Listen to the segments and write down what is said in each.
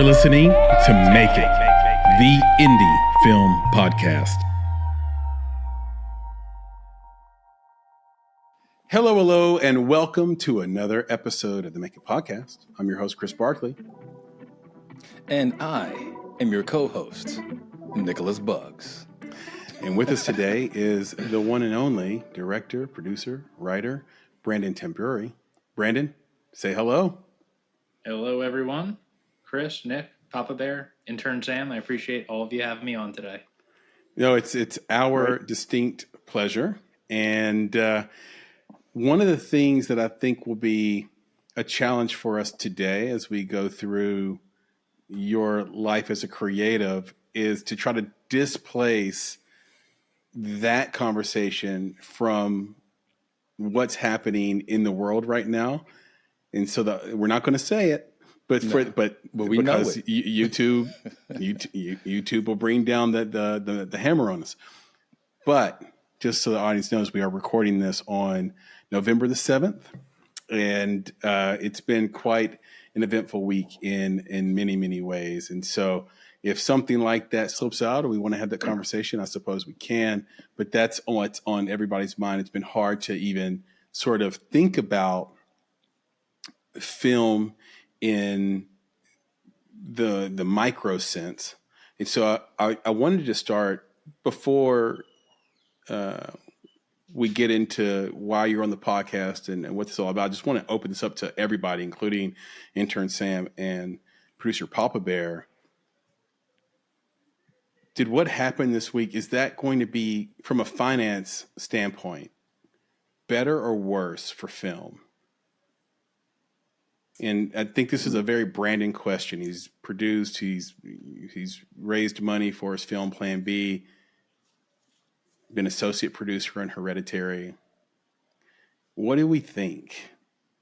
You're listening to Make It, the indie film podcast. Hello, and welcome to another episode of the Make It podcast. I'm your host, Chris Barkley. And I am your co-host, Nicholas Buggs. And with us today is the one and only director, producer, writer, Brandon Tamburri. Brandon, say hello. Hello, everyone. Chris, Nick, Papa Bear, Intern Sam, I appreciate all of you having me on today. No, it's our distinct pleasure. And one of the things that I think will be a challenge for us today as we go through your life as a creative is to try to displace that conversation from what's happening in the world right now. And so we're not going to say it, but we because know it. YouTube will bring down the hammer on us. But just so the audience knows, we are recording this on November the 7th, and it's been quite an eventful week in many, many ways. And so if something like that slips out or we want to have that conversation, I suppose we can, but that's what's on everybody's mind. It's been hard to even sort of think about film in the micro sense. And so I wanted to start before we get into why you're on the podcast and what this is all about. I just want to open this up to everybody, including Intern Sam and producer Papa Bear. Did what happened this week, is that going to be, from a finance standpoint, better or worse for film? And I think this is a very Brandon question. He's produced, he's raised money for his film Plan B, been associate producer on Hereditary. What do we think?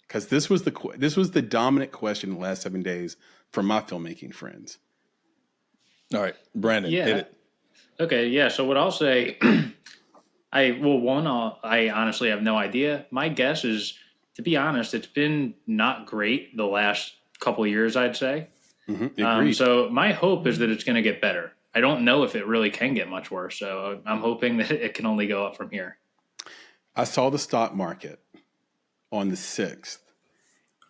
Because this was the dominant question in the last 7 days from my filmmaking friends. All right, Brandon, hit it. Okay, yeah. So what I'll say, I honestly have no idea. My guess is, to be honest, it's been not great the last couple of years, I'd say. Mm-hmm. So my hope is that it's going to get better. I don't know if it really can get much worse. So I'm hoping that it can only go up from here. I saw the stock market on the 6th.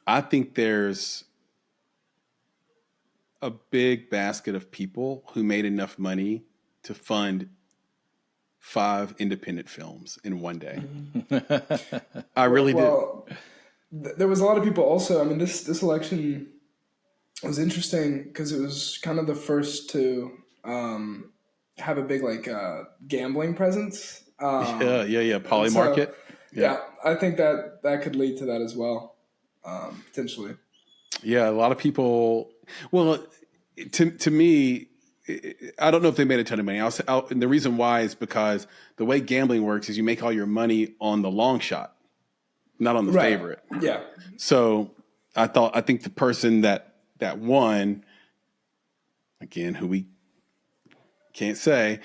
I think there's a big basket of people who made enough money to fund 5 independent films in one day. I really did. There was a lot of people also. I mean, this election was interesting because it was kind of the first to have a big gambling presence. Poly market. Yeah, I think that could lead to that as well, potentially. Yeah, a lot of people. Well, to me, I don't know if they made a ton of money. And the reason why is because the way gambling works is you make all your money on the long shot, not on the favorite. Yeah. So I think the person that won, again, who we can't say,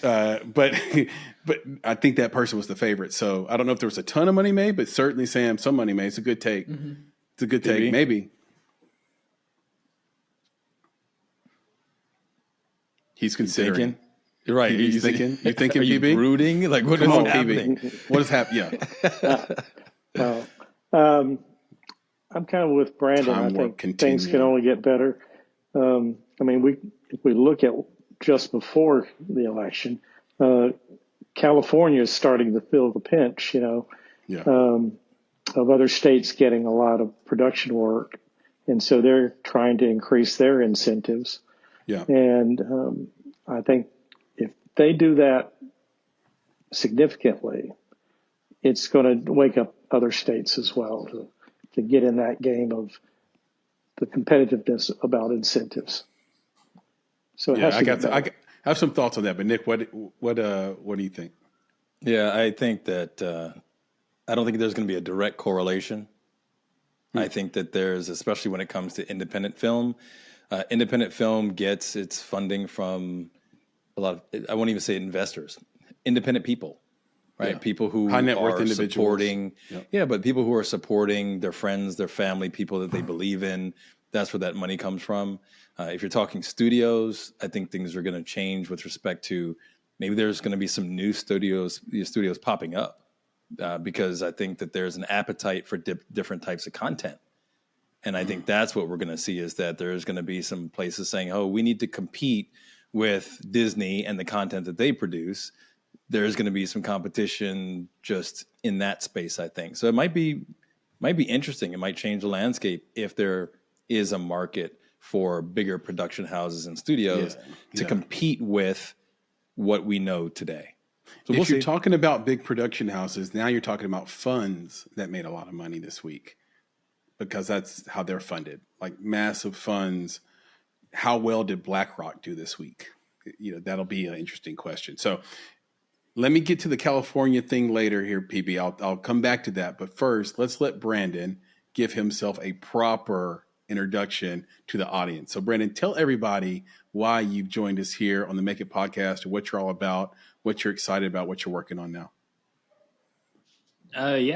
but I think that person was the favorite. So I don't know if there was a ton of money made, but certainly, Sam, some money made. It's a good take. Mm-hmm. It's a good take, maybe. He's considering. You're right. He's thinking. You thinking, are you PB? brooding? Like, what is happening? PB. What is happening? Yeah. I'm kind of with Brandon. I think things can only get better. If we look at just before the election, California is starting to feel the pinch, of other states getting a lot of production work. And so they're trying to increase their incentives. Yeah. And I think if they do that significantly, it's going to wake up other states as well to get in that game of the competitiveness about incentives. So I have some thoughts on that, but Nick, what do you think? Yeah, I think that I don't think there's going to be a direct correlation. I think that there's, especially when it comes to independent film gets its funding from a lot of, I won't even say investors, independent people, right? Yeah. People who high net worth are individuals. Supporting, but people who are supporting their friends, their family, people that they believe in. That's where that money comes from. If you're talking studios, I think things are going to change with respect to maybe there's going to be some new studios popping up because I think that there's an appetite for different types of content. And I think that's what we're going to see is that there's going to be some places saying, oh, we need to compete with Disney and the content that they produce. There's going to be some competition just in that space, I think. So it might be interesting. It might change the landscape if there is a market for bigger production houses and studios to compete with what we know today. So if you're talking about big production houses, now you're talking about funds that made a lot of money this week. Because that's how they're funded, like massive funds. How well did BlackRock do this week? That'll be an interesting question. So let me get to the California thing later here, PB. I'll come back to that. But first, let's let Brandon give himself a proper introduction to the audience. So Brandon, tell everybody why you've joined us here on the Make It podcast, or what you're all about, what you're excited about, what you're working on now.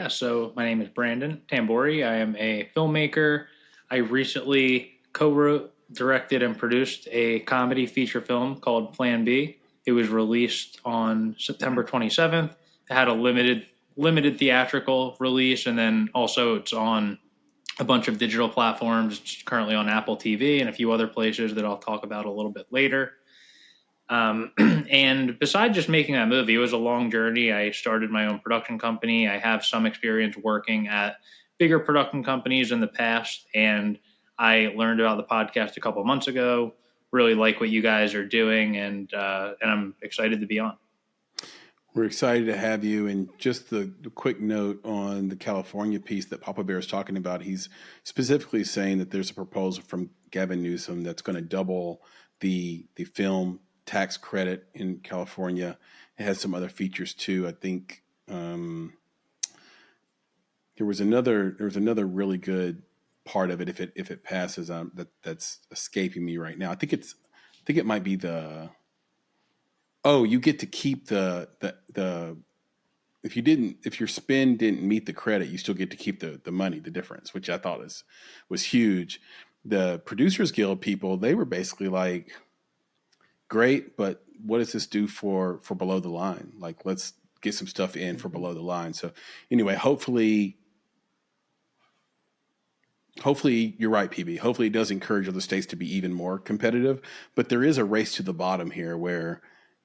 So my name is Brandon Tamburri. I am a filmmaker. I recently co-wrote, directed, and produced a comedy feature film called Plan B. It was released on September 27th. It had a limited theatrical release, and then also it's on a bunch of digital platforms. It's currently on Apple TV and a few other places that I'll talk about a little bit later. And besides just making that movie, it was a long journey. I started my own production company. I have some experience working at bigger production companies in the past, and I learned about the podcast a couple of months ago. Really like what you guys are doing, and I'm excited to be on. We're excited to have you. And just the quick note on the California piece that Papa Bear is talking about, he's specifically saying that there's a proposal from Gavin Newsom that's going to double the film tax credit in California. It has some other features too. I think there was another really good part of it if it passes. That's escaping me right now. I think it might be you get to keep the if your spend didn't meet the credit, you still get to keep the money, the difference, which I thought was huge. The Producers Guild people, they were basically like, great, but what does this do for below the line? Like, let's get some stuff in for below the line. So anyway, hopefully you're right, PB. Hopefully it does encourage other states to be even more competitive. But there is a race to the bottom here where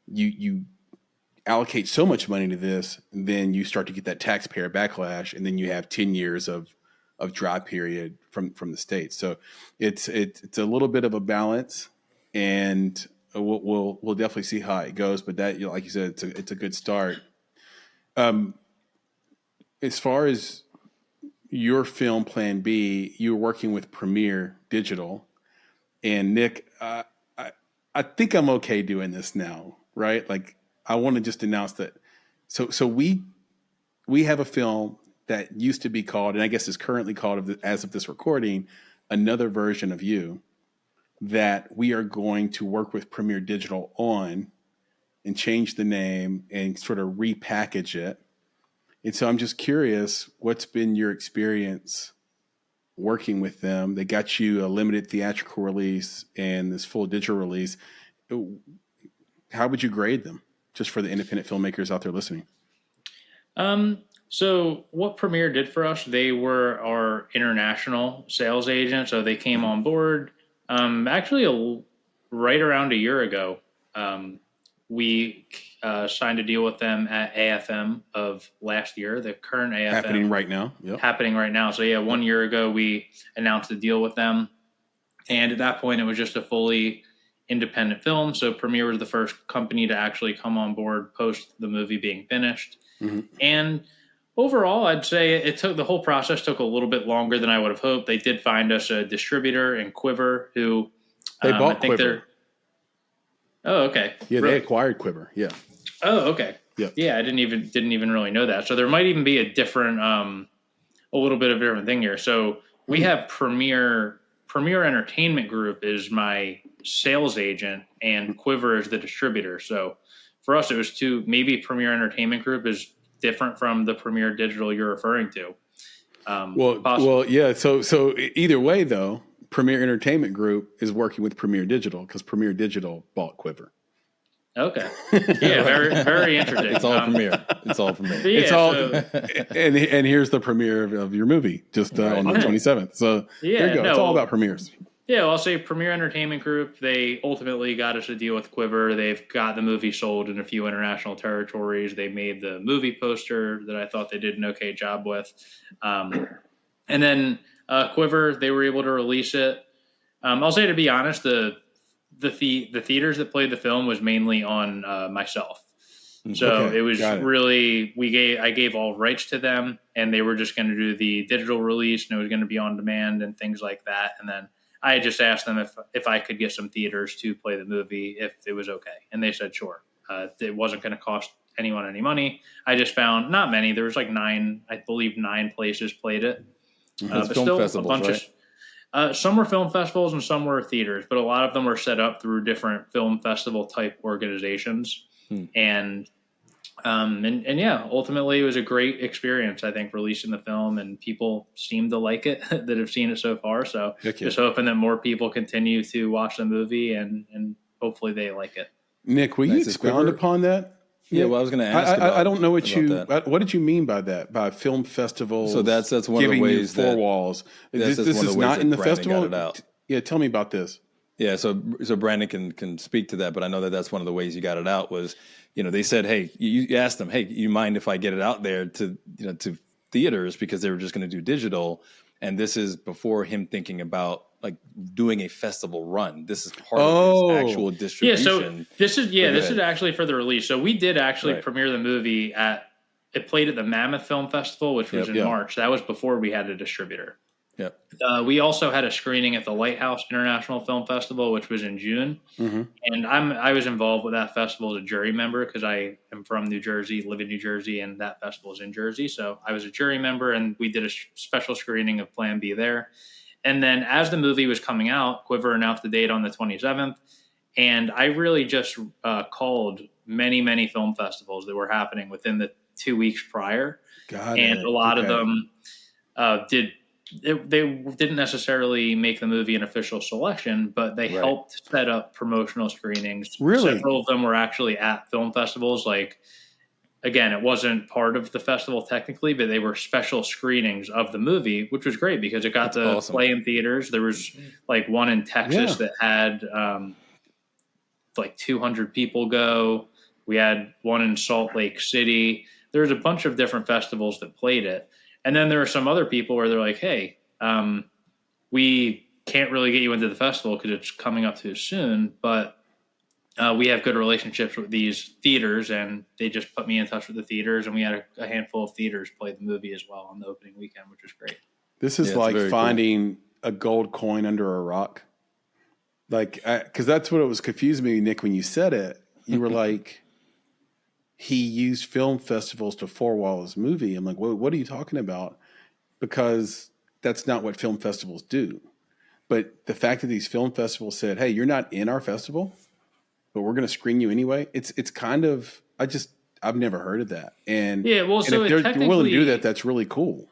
you allocate so much money to this, and then you start to get that taxpayer backlash, and then you have 10 years of dry period from the states. So it's a little bit of a balance, and we'll definitely see how it goes. But that, like you said, it's a good start. As far as your film Plan B, you were working with Premiere Digital, and Nick, I think I'm okay doing this now, right? Like, I want to just announce that. So we have a film that used to be called, and I guess is currently called, as of this recording, Another Version of You, that we are going to work with Premiere Digital on and change the name and sort of repackage it. And so I'm just curious, what's been your experience working with them? They got you a limited theatrical release and this full digital release. How would you grade them, just for the independent filmmakers out there listening? So what Premiere did for us, they were our international sales agent. So they came on board actually right around a year ago. We signed a deal with them at AFM of last year, the current AFM. Happening right now. Yep. Happening right now. So, 1 year ago, we announced a deal with them. And at that point, it was just a fully independent film. So Premiere was the first company to actually come on board post the movie being finished. Mm-hmm. And overall, I'd say the whole process took a little bit longer than I would have hoped. They did find us a distributor in Quiver who they bought Quiver. Oh, okay. Yeah, really? They acquired Quiver. Yeah. Oh, okay. Yep. Yeah, I didn't even really know that. So there might even be a different, a little bit of a different thing here. So we have Premiere Entertainment Group is my sales agent, and Quiver is the distributor. So for us, it was maybe Premiere Entertainment Group is different from the Premiere Digital you're referring to. Well, yeah. So either way, though, Premier Entertainment Group is working with Premier Digital because Premier Digital bought Quiver. Okay. Yeah, very, very interesting. It's all Premiere. It's all Premiere. Yeah, It's all, so, and here's the premiere of your movie just on the 27th. So there you go. It's all about premieres. Yeah, well, I'll say Premier Entertainment Group, they ultimately got us a deal with Quiver. They've got the movie sold in a few international territories. They made the movie poster that I thought they did an okay job with. And then Quiver, they were able to release it. I'll say, to be honest, the theaters that played the film was mainly on myself. So it was really, I gave all rights to them, and they were just going to do the digital release, and it was going to be on demand and things like that. And then I just asked them if I could get some theaters to play the movie, if it was okay. And they said, sure. It wasn't going to cost anyone any money. I just found not many. There was like 9 places played it. But film still festivals, a bunch of, some were film festivals and some were theaters, but a lot of them were set up through different film festival type organizations. And yeah, ultimately it was a great experience, I think, releasing the film, and people seem to like it that have seen it so far. So just hoping that more people continue to watch the movie and hopefully they like it. Nick, will you expound upon that? Yeah, well, I was going to ask. I don't know what did you mean by that? By film festivals? So that's one of the ways four walls. This is not in the festival. Yeah, tell me about this. Yeah, so Brandon can speak to that, but I know that's one of the ways you got it out was, they said, hey, you asked them, hey, you mind if I get it out there to theaters, because they were just going to do digital, and this is before him thinking about like doing a festival run. This is part of his actual distribution. Yeah, so this is actually for the release. So we did actually premiere the movie it played at the Mammoth Film Festival, which was in March. That was before we had a distributor. We also had a screening at the Lighthouse International Film Festival, which was in June. Mm-hmm. And I was involved with that festival as a jury member because I am from New Jersey, live in New Jersey, and that festival is in Jersey. So I was a jury member, and we did a special screening of Plan B there. And then as the movie was coming out, Quiver announced the date on the 27th. And I really just called many, many film festivals that were happening within the 2 weeks prior. A lot of them they didn't necessarily make the movie an official selection, but they helped set up promotional screenings. Really? Several of them were actually at film festivals. Like, again, it wasn't part of the festival technically, but they were special screenings of the movie, which was great because it got to play in theaters. There was like one in Texas that had like 200 people go. We had one in Salt Lake City. There was a bunch of different festivals that played it. And then there are some other people where they're like, hey, we can't really get you into the festival because it's coming up too soon, but we have good relationships with these theaters, and they just put me in touch with the theaters, and we had a handful of theaters play the movie as well on the opening weekend, which was great. This is like finding a gold coin under a rock. Like, because that's what it was confusing me, Nick, when you said it. You were like, he used film festivals to forewall his movie. I'm like, what are you talking about? Because that's not what film festivals do. But the fact that these film festivals said, hey, you're not in our festival, but we're going to screen you anyway. It's kind of, I've never heard of that. And so if they're willing to do that, that's really cool.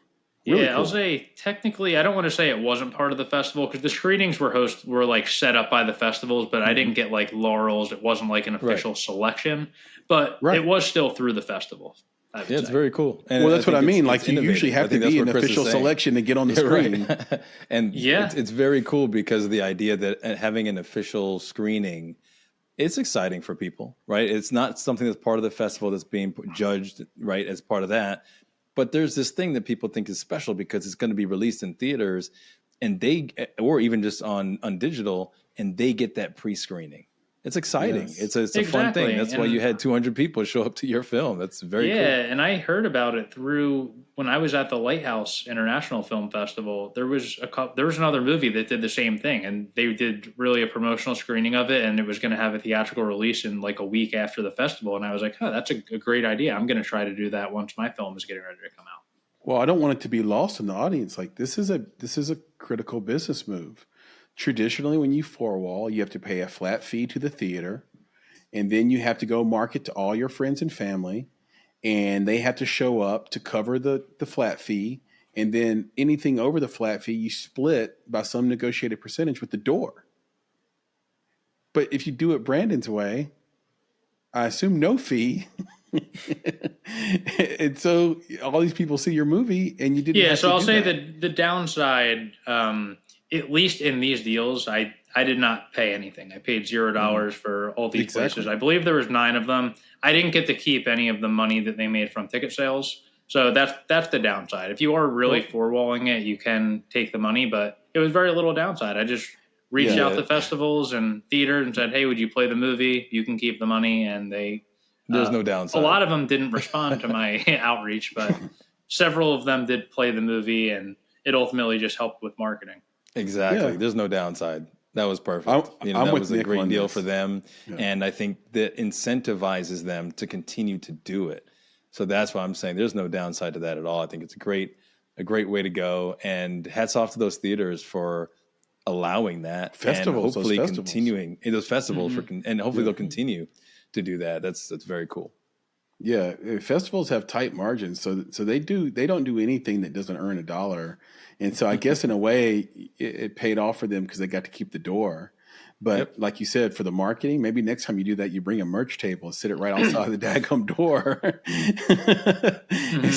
Really cool. I'll say technically, I don't want to say it wasn't part of the festival because the screenings were like set up by the festivals, but I didn't get like laurels. It wasn't like an official selection, but it was still through the festival. It's very cool. And that's what I mean. Like you usually have to be an official selection to get on the screen. Right. And it's very cool because of the idea that having an official screening, it's exciting for people, right? It's not something that's part of the festival that's being judged, right, as part of that. But there's this thing that people think is special because it's going to be released in theaters and or even just on digital, and they get that pre-screening. It's exciting. Yes. It's a fun thing. That's why you had 200 people show up to your film. That's very cool. Yeah, and I heard about it through when I was at the Lighthouse International Film Festival. There was another movie that did the same thing, and they did really a promotional screening of it, and it was going to have a theatrical release in like a week after the festival. And I was like, oh, that's a great idea. I'm going to try to do that once my film is getting ready to come out. Well, I don't want it to be lost in the audience. Like this is a critical business move. Traditionally, when you forewall, you have to pay a flat fee to the theater, and then you have to go market to all your friends and family, and they have to show up to cover the flat fee, And then anything over the flat fee, you split by some negotiated percentage with the door. But if you do it Brandon's way, I assume no fee. And so all these people see your movie and you didn't. Yeah, have so to I'll do say that. that the downside, at least in these deals, I did not pay anything. I paid $0 for all these places. I believe there was 9 of them. I didn't get to keep any of the money that they made from ticket sales. So that's the downside. If you are really four-walling it, you can take the money, but it was very little downside. I just reached out to festivals and theaters and said, hey, would you play the movie? You can keep the money. And there's no downside. A lot of them didn't respond to my outreach, but several of them did play the movie, and it ultimately just helped with marketing. Exactly. Yeah. There's no downside. That was perfect. I'm that with was a Nick great on deal this. for them. Yeah. And I think that incentivizes them to continue to do it. So that's why I'm saying there's no downside to that at all. I think it's a great way to go. And hats off to those theaters for allowing that. Festivals, and hopefully those festivals. continuing in those festivals and hopefully they'll continue to do that. That's very cool. Yeah, festivals have tight margins, so they don't do anything that doesn't earn $1. And so I guess in a way it paid off for them because they got to keep the door. But like you said, for the marketing, maybe next time you do that, you bring a merch table and sit it right outside the daggum door and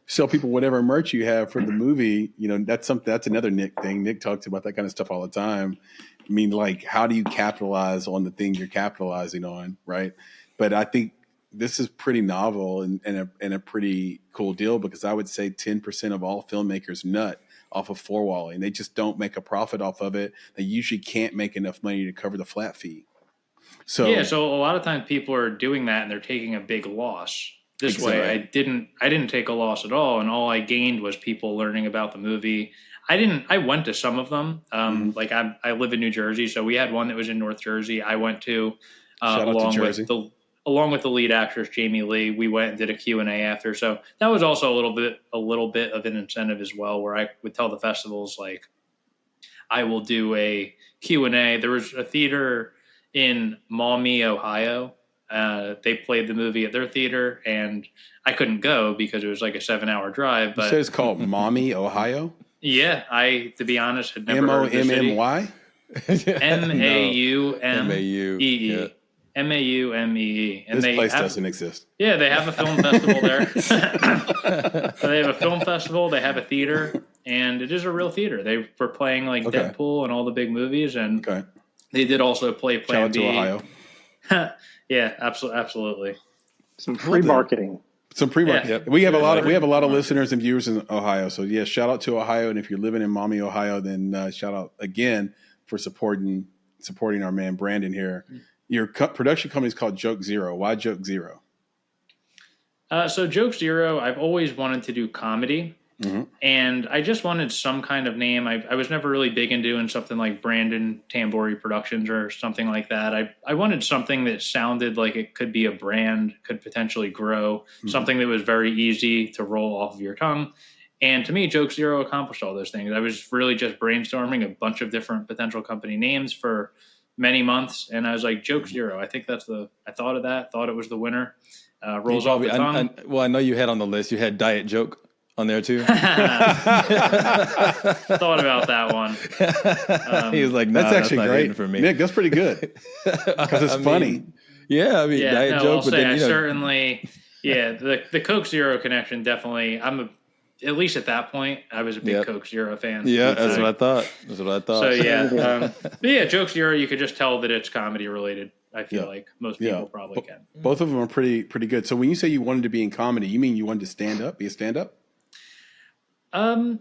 sell people whatever merch you have for the movie. You know, that's another Nick thing. Nick talks about that kind of stuff all the time. I mean, like, how do you capitalize on the thing you're capitalizing on, right? But I think this is pretty novel and a pretty cool deal, because I would say 10% of all filmmakers nut off of four-walling. They just don't make a profit off of it. They usually can't make enough money to cover the flat fee. So a lot of times people are doing that and they're taking a big loss. This way, I didn't take a loss at all, and all I gained was people learning about the movie. I went to some of them. Like I live in New Jersey, so we had one that was in North Jersey. I went to Shout out to Jersey. along with the lead actress Jamie Lee. We went and did a Q&A after, so that was also a little bit of an incentive as well, where I would tell the festivals, like, I will do a Q&A. There was a theater in Maumee, Ohio. They played the movie at their theater, and I couldn't go because it was like a 7-hour drive. But you said it's called Maumee, Ohio? Yeah, to be honest, had never heard of the city. Mommey? Maumee. Yeah. Maumee. And this place doesn't exist. Yeah, they have a film festival there. So they have a film festival, they have a theater, and it is a real theater. They were playing like Deadpool and all the big movies, and they did also play Plan B. Shout out to Ohio. Yeah, absolutely. Some free marketing. Some pre-market. Yeah. We have a lot of listeners and viewers in Ohio. So yeah, shout out to Ohio. And if you're living in Maumee, Ohio, then shout out again for supporting our man Brandon here. Your production company is called Joke Zero. Why Joke Zero? So Joke Zero, I've always wanted to do comedy. And I just wanted some kind of name. I was never really big in doing something like Brandon Tamburri Productions or something like that. I wanted something that sounded like it could be a brand, could potentially grow, something that was very easy to roll off of your tongue. And to me, Joke Zero accomplished all those things. I was really just brainstorming a bunch of different potential company names for many months. And I was like, Joke Zero. I think I thought of that, thought it was the winner. Rolls off the tongue. I know you had on the list, you had Diet Joke on there too. Thought about that one. He was like, nah, that's actually great for me. Nick, that's pretty good because it's funny. Diet Joke. But then, certainly, the Coke Zero connection definitely. At least at that point, I was a big Coke Zero fan. Yeah, that's what I thought. So yeah, Joke Zero, you could just tell that it's comedy related. I feel like most people probably can. Both of them are pretty good. So when you say you wanted to be in comedy, you mean you wanted to stand up, be a stand-up? I'd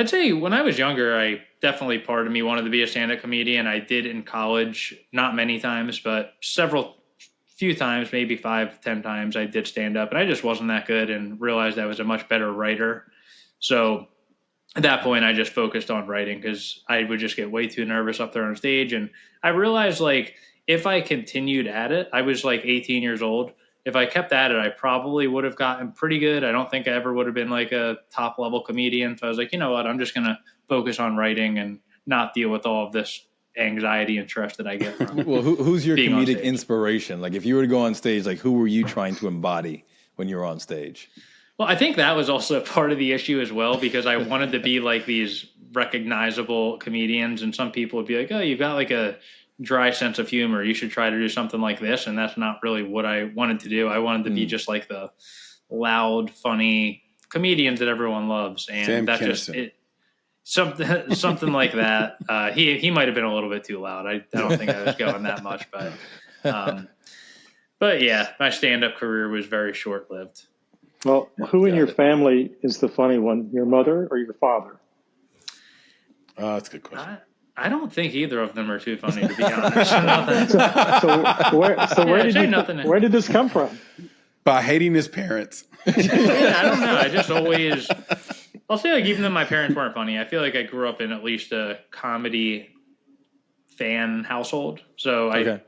say when I was younger, I definitely, part of me wanted to be a stand-up comedian. I did in college, not many times, but few times, maybe 5-10 times I did stand up, and I just wasn't that good and realized I was a much better writer. So at that point, I just focused on writing because I would just get way too nervous up there on stage. And I realized, like, if I continued at it, I was like 18 years old. If I kept at it, I probably would have gotten pretty good. I don't think I ever would have been like a top level comedian. So I was like, you know what? I'm just going to focus on writing and not deal with all of this anxiety and stress that I get from Well, who's your comedic inspiration? Like, if you were to go on stage, like, who were you trying to embody when you were on stage? Well, I think that was also part of the issue as well, because I wanted to be like these recognizable comedians, and some people would be like, "Oh, you've got like a dry sense of humor. You should try to do something like this." And that's not really what I wanted to do. I wanted to be just like the loud, funny comedians that everyone loves, and Sam that Kinison. just something like that. He might have been a little bit too loud. I don't think I was going that much, but yeah, my stand-up career was very short-lived. Well, who in your family is the funny one? Your mother or your father? That's a good question. I don't think either of them are too funny, to be honest. Where did this come from? By hating his parents. Yeah, I don't know. I just always, I'll say like even though my parents weren't funny, I feel like I grew up in at least a comedy fan household. So we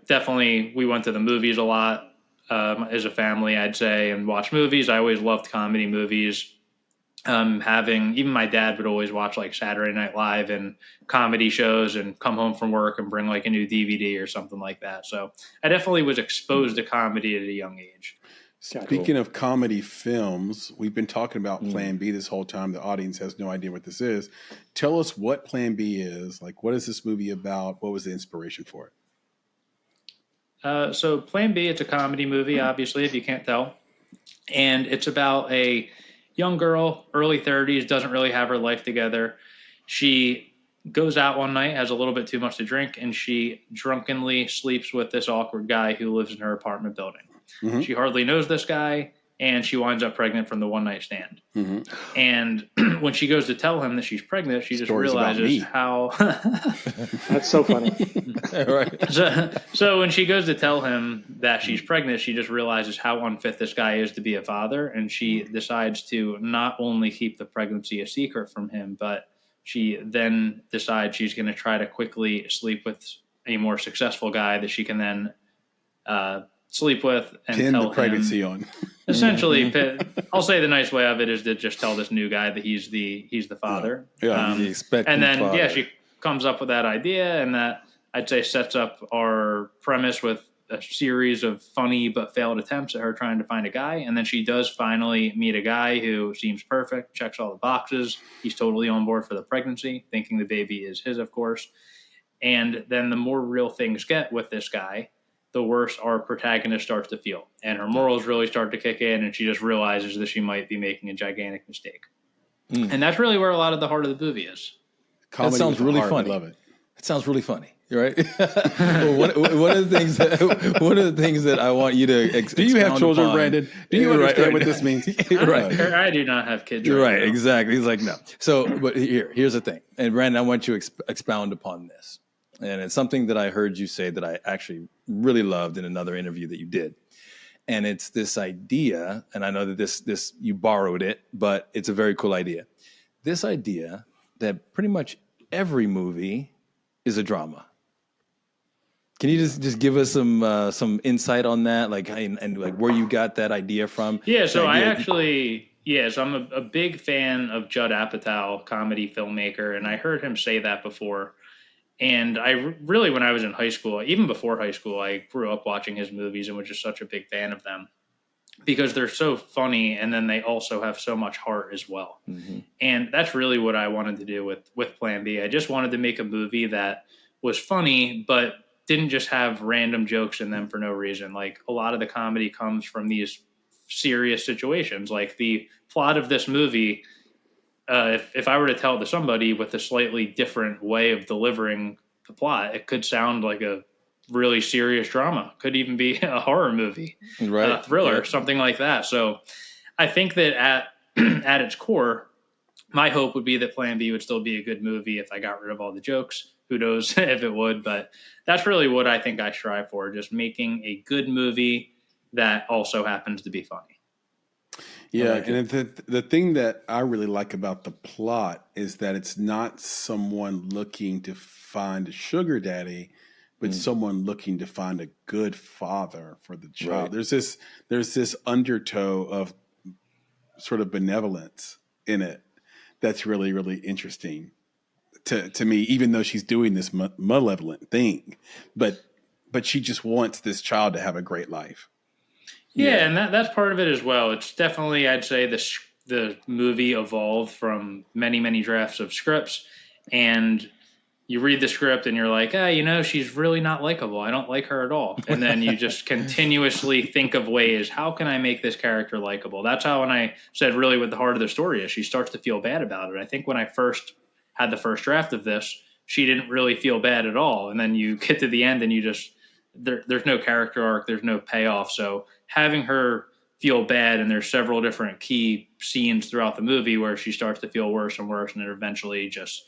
went to the movies a lot as a family, I'd say, and watched movies. I always loved comedy movies. Even my dad would always watch like Saturday Night Live and comedy shows and come home from work and bring like a new DVD or something like that. So I definitely was exposed to comedy at a young age. Speaking of comedy films, we've been talking about Plan B this whole time. The audience has no idea what this is. Tell us what Plan B is. Like, what is this movie about? What was the inspiration for it? So Plan B, it's a comedy movie, obviously, if you can't tell. And it's about a young girl, early 30s, doesn't really have her life together. She goes out one night, has a little bit too much to drink, and she drunkenly sleeps with this awkward guy who lives in her apartment building. Mm-hmm. She hardly knows this guy, and she winds up pregnant from the one-night stand. Mm-hmm. And when she goes to tell him that she's pregnant, she just realizes how... That's so funny. Right. So when she goes to tell him that she's pregnant, she just realizes how unfit this guy is to be a father, and she decides to not only keep the pregnancy a secret from him, but she then decides she's going to try to quickly sleep with a more successful guy that she can then sleep with and pin tell the pregnancy him, on. Essentially, I'll say the nice way of it is to just tell this new guy that he's the father. Yeah, the expected and then father. She comes up with that idea, and that I'd say sets up our premise with a series of funny but failed attempts at her trying to find a guy. And then she does finally meet a guy who seems perfect, checks all the boxes. He's totally on board for the pregnancy, thinking the baby is his, of course. And then the more real things get with this guy, the worse our protagonist starts to feel. And her morals really start to kick in, and she just realizes that she might be making a gigantic mistake. And that's really where a lot of the heart of the movie is. Comedy that sounds really funny. I love it. It sounds really funny. Right. Well, one of the things that I want you to do you have children, upon, Brandon? Do you understand what this means? I do not have kids. Right. Exactly. He's like, no. So, but here's the thing. And Brandon, I want you to expound upon this. And it's something that I heard you say that I actually really loved in another interview that you did. And it's this idea, and I know that this you borrowed it, but it's a very cool idea. This idea that pretty much every movie is a drama. Can you just give us some insight on that, like and like where you got that idea from? Yeah, so I'm a big fan of Judd Apatow, comedy filmmaker, and I heard him say that before. And I really, when I was in high school, even before high school, I grew up watching his movies and was just such a big fan of them because they're so funny, and then they also have so much heart as well. Mm-hmm. And that's really what I wanted to do with Plan B. I just wanted to make a movie that was funny, but didn't just have random jokes in them for no reason. Like, a lot of the comedy comes from these serious situations. Like, the plot of this movie, if I were to tell it to somebody with a slightly different way of delivering the plot, it could sound like a really serious drama. Could even be a horror movie, a thriller, something like that. So I think that at its core, my hope would be that Plan B would still be a good movie if I got rid of all the jokes. Who knows if it would, but that's really what I think I strive for, just making a good movie that also happens to be funny. Yeah, and the thing that I really like about the plot is that it's not someone looking to find a sugar daddy, but someone looking to find a good father for the child. Right. There's this undertow of sort of benevolence in it that's really, really interesting to me, even though she's doing this malevolent thing, but she just wants this child to have a great life. Yeah, and that's part of it as well. It's definitely, I'd say, the movie evolved from many drafts of scripts, and you read the script and you're like, she's really not likable. I don't like her at all. And then you just continuously think of ways, how can I make this character likable? That's how, when I said really what the heart of the story is, she starts to feel bad about it. I think when I first had the first draft of this, she didn't really feel bad at all. And then you get to the end and you just, there's no character arc, there's no payoff. So having her feel bad, and there's several different key scenes throughout the movie where she starts to feel worse and worse, and it eventually just,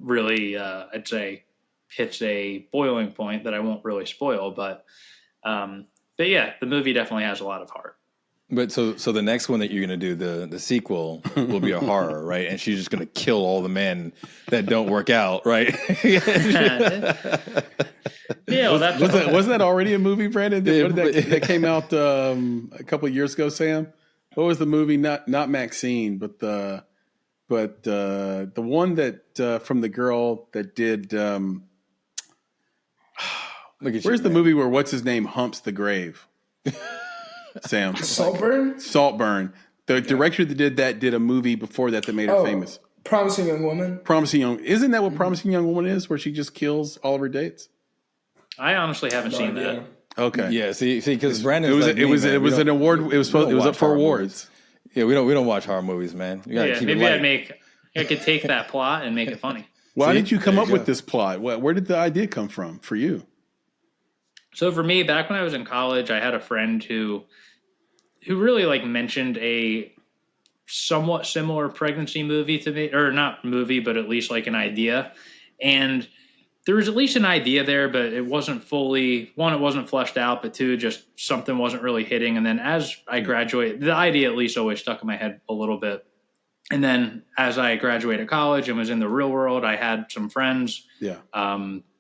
really, I'd say, hits a boiling point that I won't really spoil. But yeah, the movie definitely has a lot of heart. But so the next one that you're going to do, the sequel, will be a horror, right? And she's just going to kill all the men that don't work out, right? Yeah, wasn't that already a movie, Brandon? That came out a couple of years ago, Sam? What was the movie? Not Maxine, but the one that from the girl that did. Where's the movie where what's his name humps the grave? Sam. Saltburn. The director that did that did a movie before that made her famous. Promising Young Woman. Isn't that what Promising Young Woman is? Where she just kills all of her dates? I honestly haven't seen that. Okay. Yeah. See, because Brandon, it was an award. It was up for awards. Movies. Yeah, we don't watch horror movies, man. You gotta keep maybe it light. I could take that plot and make it funny. Why did you come up with this plot? Where did the idea come from for you? So for me, back when I was in college, I had a friend who really mentioned a somewhat similar pregnancy movie to me, or not movie, but at least an idea. And there was at least an idea there, but it wasn't fully, one, it wasn't fleshed out, but two, just something wasn't really hitting. And then as I graduated, the idea at least always stuck in my head a little bit. And then as I graduated college and was in the real world, I had some friends,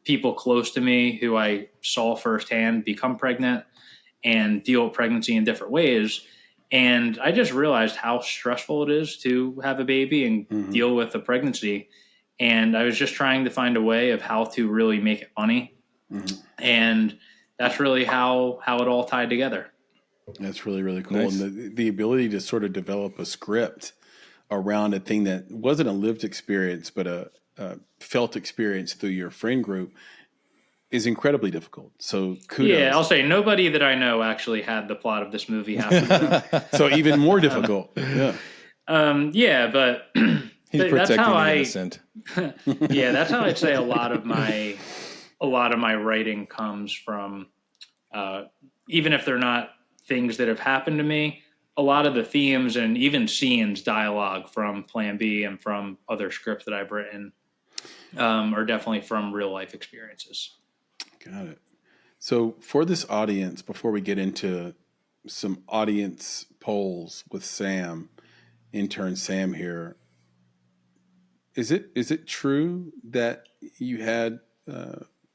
people close to me who I saw firsthand become pregnant and deal with pregnancy in different ways. And I just realized how stressful it is to have a baby and deal with a pregnancy. And I was just trying to find a way of how to really make it funny. And that's really how it all tied together. That's really, really cool. Nice. And the ability to sort of develop a script around a thing that wasn't a lived experience, but a felt experience through your friend group is incredibly difficult. So kudos. Yeah, I'll say nobody that I know actually had the plot of this movie happen. So even more difficult. But he's protecting that's how the innocent. That's how I'd say a lot of my writing comes from. Even if they're not things that have happened to me, a lot of the themes and even scenes, dialogue from Plan B and from other scripts that I've written are definitely from real life experiences. Got it. So for this audience, before we get into some audience polls with Sam, intern Sam here, is it true that you had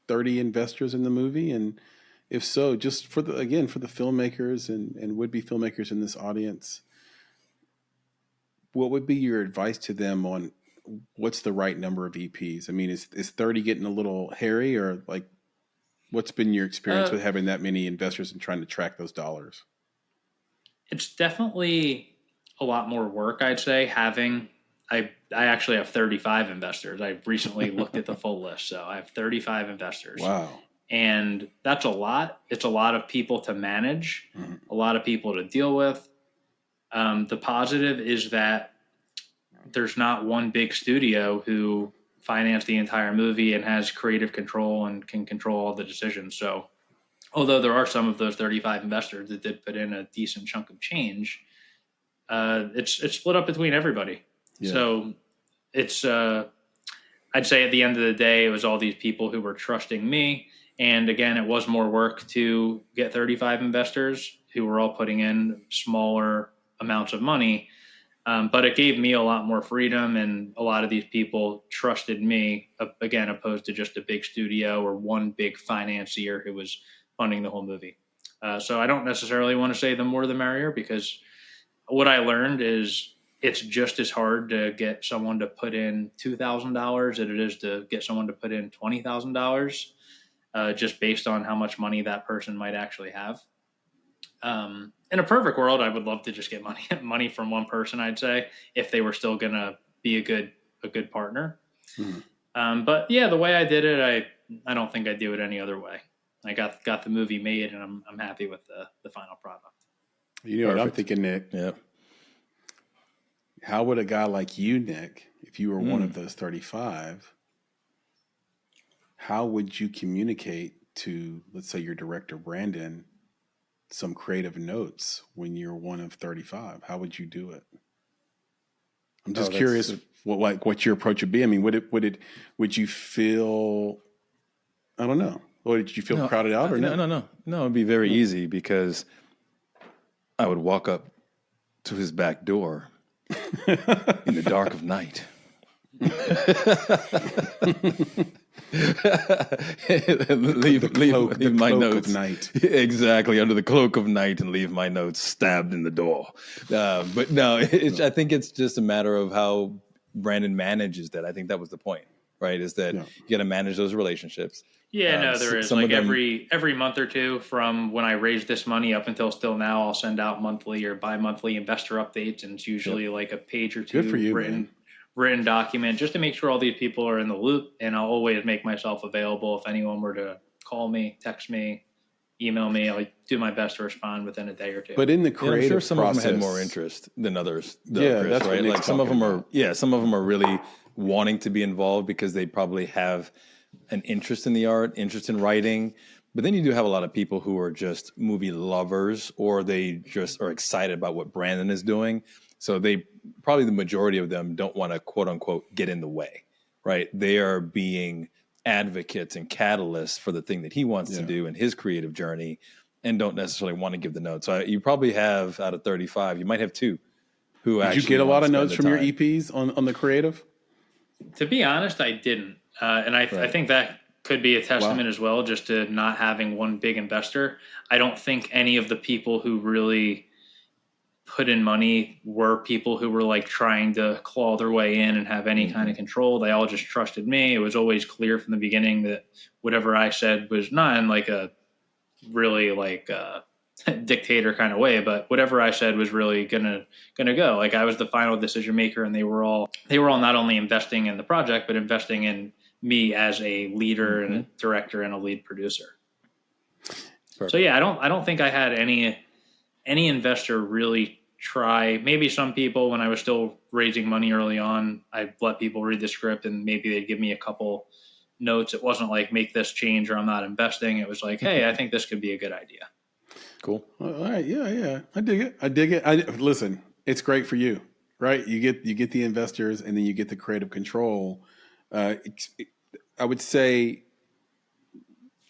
30 investors in the movie? And if so, just for the filmmakers and would-be filmmakers in this audience, what would be your advice to them on what's the right number of EPs? I mean, is 30 getting a little hairy, or what's been your experience with having that many investors and trying to track those dollars? It's definitely a lot more work, I'd say. I actually have 35 investors. I recently looked at the full list, so I have 35 investors. Wow. And that's a lot. It's a lot of people to manage, a lot of people to deal with. The positive is that there's not one big studio who financed the entire movie and has creative control and can control all the decisions. So although there are some of those 35 investors that did put in a decent chunk of change, it's split up between everybody. Yeah. So it's, I'd say at the end of the day, it was all these people who were trusting me. And again, it was more work to get 35 investors who were all putting in smaller amounts of money. But it gave me a lot more freedom, and a lot of these people trusted me, again, opposed to just a big studio or one big financier who was funding the whole movie. So I don't necessarily want to say the more the merrier, because what I learned is it's just as hard to get someone to put in $2,000 as it is to get someone to put in $20,000, just based on how much money that person might actually have. In a perfect world, I would love to just get money from one person, I'd say, if they were still going to be a good partner. But yeah, the way I did it, I don't think I'd do it any other way. I got the movie made, and I'm happy with the final product. You know what I'm thinking, Nick? Yeah. How would a guy like you, Nick, if you were one of those 35, how would you communicate to, let's say, your director, Brandon, some creative notes when you're one of 35? How would you do it? I'm just curious what your approach would be. I mean, would you feel, I don't know. Or did you feel crowded out or no? No, it'd be very easy because I would walk up to his back door in the dark of night. leave my notes. Of night. Exactly, under the cloak of night, and leave my notes stabbed in the door. But no, I think it's just a matter of how Brandon manages that. I think that was the point, right? Is that you got to manage those relationships. Yeah, no, there is. Like every month or two from when I raised this money up until still now, I'll send out monthly or bi-monthly investor updates, and it's usually like a page or two Good for you, written document just to make sure all these people are in the loop. And I'll always make myself available if anyone were to call me, text me, email me. I'll do my best to respond within a day or two. But in the creative I'm sure some process, of them had more interest than others. Though, yeah, Chris, that's right. What like some of them about. some of them are really wanting to be involved because they probably have an interest in the art, interest in writing. But then you do have a lot of people who are just movie lovers, or they just are excited about what Brandon is doing. So they probably, the majority of them, don't want to quote unquote get in the way, right? They are being advocates and catalysts for the thing that he wants to do in his creative journey, and don't necessarily want to give the notes. So you probably have, out of 35, you might have 2 who actually. Did you get a lot of notes from your EPs on the creative? To be honest, I didn't. And I think that could be a testament as well, just to not having one big investor. I don't think any of the people who really put in money were people who were like trying to claw their way in and have any kind of control. They all just trusted me. It was always clear from the beginning that whatever I said was not in like a really like dictator kind of way, but whatever I said was really gonna go. Like I was the final decision maker, and they were all not only investing in the project, but investing in me as a leader and a director and a lead producer. Perfect. So yeah, I don't think I had any investor really try. Maybe some people, when I was still raising money early on, I let people read the script and maybe they'd give me a couple notes. It wasn't like make this change or I'm not investing. It was like, hey, I think this could be a good idea. Cool. All right. Yeah. I dig it. Listen, it's great for you, right? You get the investors, and then you get the creative control. I would say,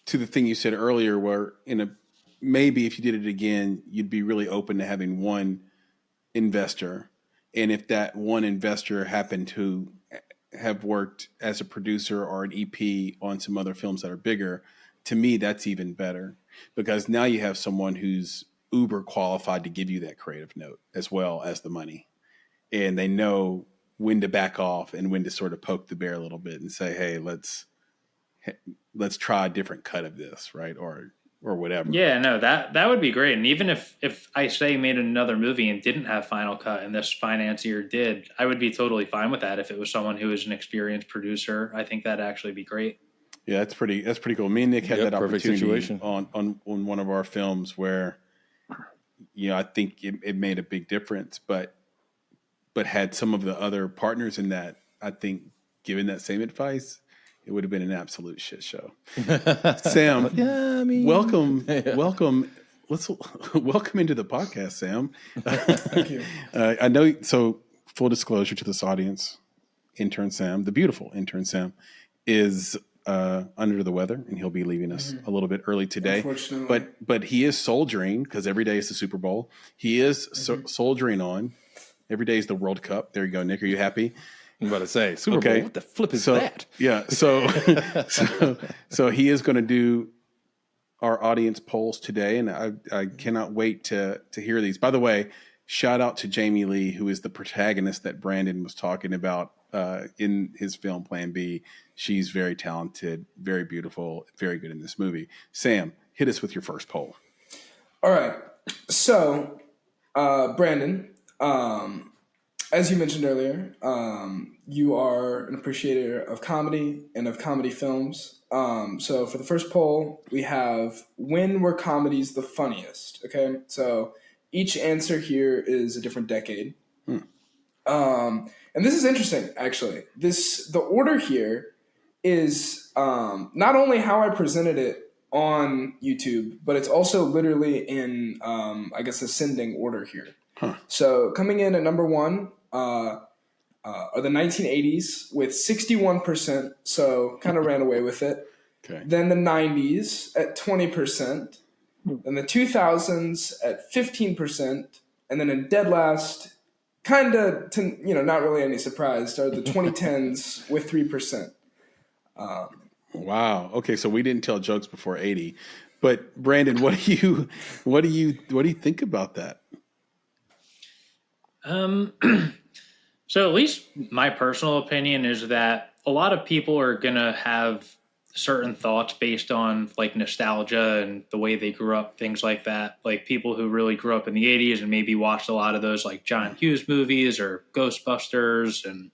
to the thing you said earlier, where maybe if you did it again, you'd be really open to having one investor, and if that one investor happened to have worked as a producer or an EP on some other films that are bigger, to me that's even better, because now you have someone who's uber qualified to give you that creative note as well as the money, and they know when to back off and when to sort of poke the bear a little bit and say, hey, let's try a different cut of this, right? Or whatever. Yeah, no, that would be great. And even if I say made another movie and didn't have final cut and this financier did, I would be totally fine with that. If it was someone who is an experienced producer, I think that'd actually be great. Yeah, that's pretty cool. Me and Nick had that opportunity on one of our films where, I think it made a big difference, but had some of the other partners in that, I think, given that same advice, it would have been an absolute shit show. Sam, welcome. Let's welcome into the podcast, Sam. Thank you. I know. So, full disclosure to this audience, intern Sam, the beautiful intern Sam, is under the weather, and he'll be leaving us a little bit early today. Unfortunately. But he is soldiering, because every day is the Super Bowl. He is soldiering on. Every day is the World Cup. There you go, Nick. Are you happy? I'm about to say, Super Bowl, what the flip is that? Yeah, so he is going to do our audience polls today, and I cannot wait to hear these. By the way, shout out to Jamie Lee, who is the protagonist that Brandon was talking about in his film Plan B. She's very talented, very beautiful, very good in this movie. Sam, hit us with your first poll. All right. So, Brandon, as you mentioned earlier, you are an appreciator of comedy and of comedy films. So for the first poll, we have, when were comedies the funniest? Okay, so each answer here is a different decade. And this is interesting, actually. The order here is not only how I presented it on YouTube, but it's also literally in, I guess, ascending order here. So coming in at number one are the 1980s with 61%, so kind of ran away with it. Okay. Then the 90s at 20%, then the 2000s at 15%, and then in dead last, kind of, not really any surprise, are the 2010s with 3%. Wow. Okay, so we didn't tell jokes before 80. But Brandon, what do you think about that? So at least my personal opinion is that a lot of people are going to have certain thoughts based on like nostalgia and the way they grew up, things like that. Like people who really grew up in the 80s and maybe watched a lot of those like John Hughes movies or Ghostbusters and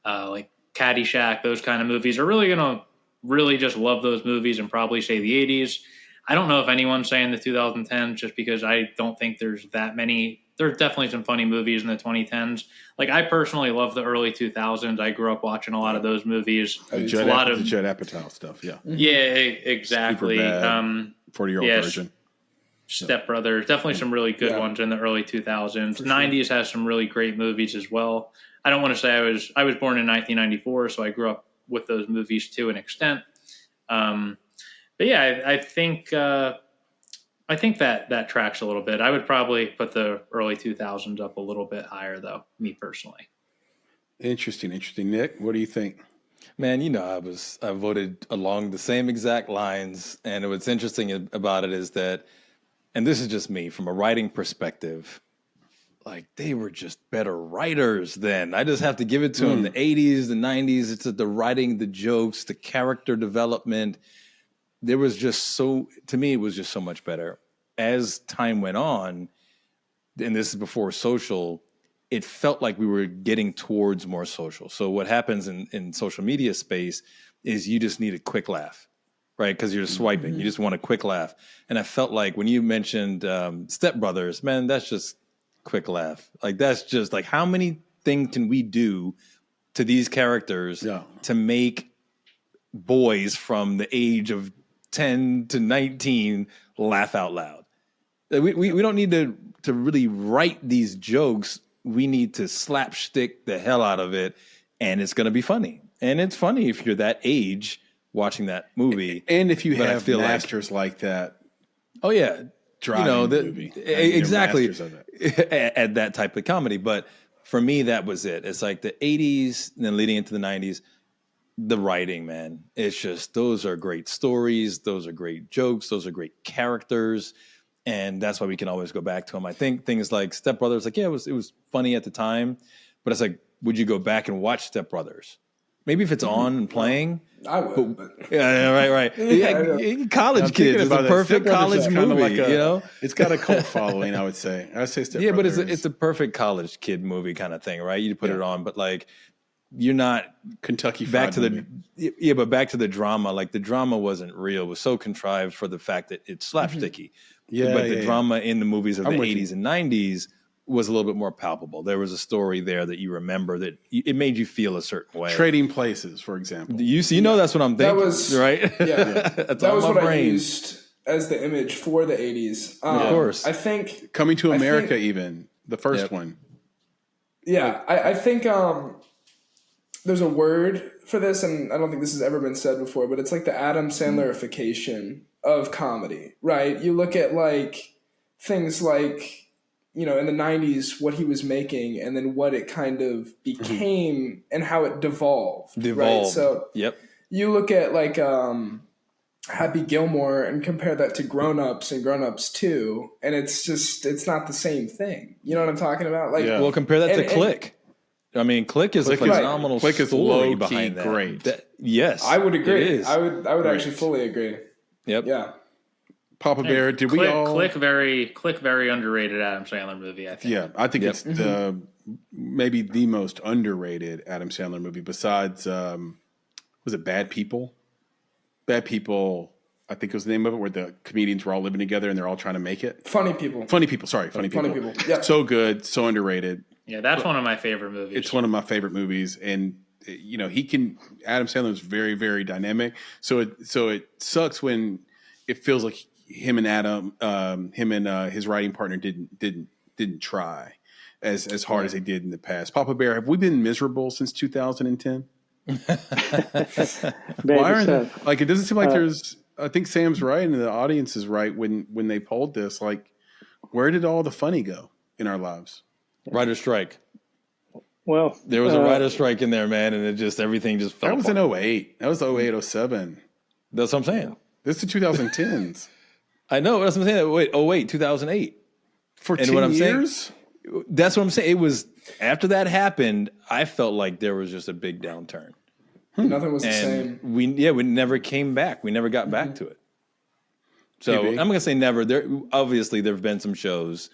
like Caddyshack, those kind of movies are really going to really just love those movies and probably say the 80s. I don't know if anyone's saying the 2010s just because I don't think there's that many. There's definitely some funny movies in the 2010s. Like I personally love the early 2000s. I grew up watching a lot of those movies. The Judd Apatow stuff, yeah. Yeah, exactly. 40-year-old virgin. Step Brothers, definitely some really good ones in the early 2000s. Sure. 90s has some really great movies as well. I don't want to say I was born in 1994, so I grew up with those movies to an extent. But yeah, I think that tracks a little bit. I would probably put the early 2000s up a little bit higher, though, me personally. Interesting. Nick, what do you think? Man, I voted along the same exact lines. And what's interesting about it is that, and this is just me from a writing perspective, like they were just better writers then. I just have to give it to them. The 80s, the 90s, it's the writing, the jokes, the character development. There was just to me, it was just so much better. As time went on, and this is before social, it felt like we were getting towards more social. So what happens in social media space is you just need a quick laugh, right? Because you're swiping. You just want a quick laugh. And I felt like when you mentioned Step Brothers, man, that's just quick laugh. Like that's just like, how many things can we do to these characters to make boys from the age of 10 to 19 laugh out loud? We don't need to really write these jokes. We need to slapstick the hell out of it, and it's going to be funny. And it's funny if you're that age watching that movie. And if you have masters like that. Oh, yeah. Driving the movie. Exactly. At that type of comedy. But for me, that was it. It's like the 80s and then leading into the 90s. The writing, man, it's just, those are great stories. Those are great jokes. Those are great characters. And that's why we can always go back to them. I think things like Step Brothers, like, yeah, it was funny at the time, but it's like, would you go back and watch Step Brothers? Maybe if it's on and playing. I would. But yeah, right. Yeah, college kids. It's a perfect college movie, like It's got a cult following, I would say. I would say Step Brothers. But it's a perfect college kid movie kind of thing, right? You put it on, but like, you're not Kentucky Fried back to movie. but back to the drama. Like the drama wasn't real. It was so contrived for the fact that it's slapsticky. But the drama in the movies of the 80s and 90s was a little bit more palpable. There was a story there that you remember that it made you feel a certain way. Trading Places, for example. That's what I'm thinking. That was right. That was what I used as the image for the 80s. Of course, I think Coming to America, even the first one. Yeah, I think there's a word for this, and I don't think this has ever been said before, but it's like the Adam Sandlerification of comedy, right? You look at like things like, in the 90s, what he was making and then what it kind of became and how it devolved. Right? So you look at like Happy Gilmore and compare that to Grown Ups and Grown Ups 2, and it's not the same thing. You know what I'm talking about? Like, well, compare that to Click. I mean, Click is a phenomenal story behind that. Great. Yes, I would agree. It is. I would actually fully agree. Yep. Yeah. Papa Bear, did we all Click very underrated Adam Sandler movie, I think. Yeah, I think it's the maybe the most underrated Adam Sandler movie besides was it Bad People? Bad People, I think was the name of it, where the comedians were all living together and they're all trying to make it. Funny People. Funny People, sorry, Funny People. Funny People. Yeah. So good, so underrated. Yeah, that's one of my favorite movies. It's one of my favorite movies, and Adam Sandler is very, very dynamic. So it sucks when it feels like him and his writing partner didn't try as hard as they did in the past. Papa Bear, have we been miserable since 2010? Why aren't, like, it doesn't seem like there's. I think Sam's right and the audience is right when they polled this. Like, where did all the funny go in our lives? Writer strike. Well, there was a writer strike in there, man, and everything just fell. That was apart. in 08. That was 08, 07. That's what I'm saying. This is the 2010s. I know. That's what I'm saying. Wait, 2008. For 10 years? That's what I'm saying. It was after that happened, I felt like there was just a big downturn. Nothing was the same. We never came back. We never got back to it. So I'm going to say never. Obviously, there have been some shows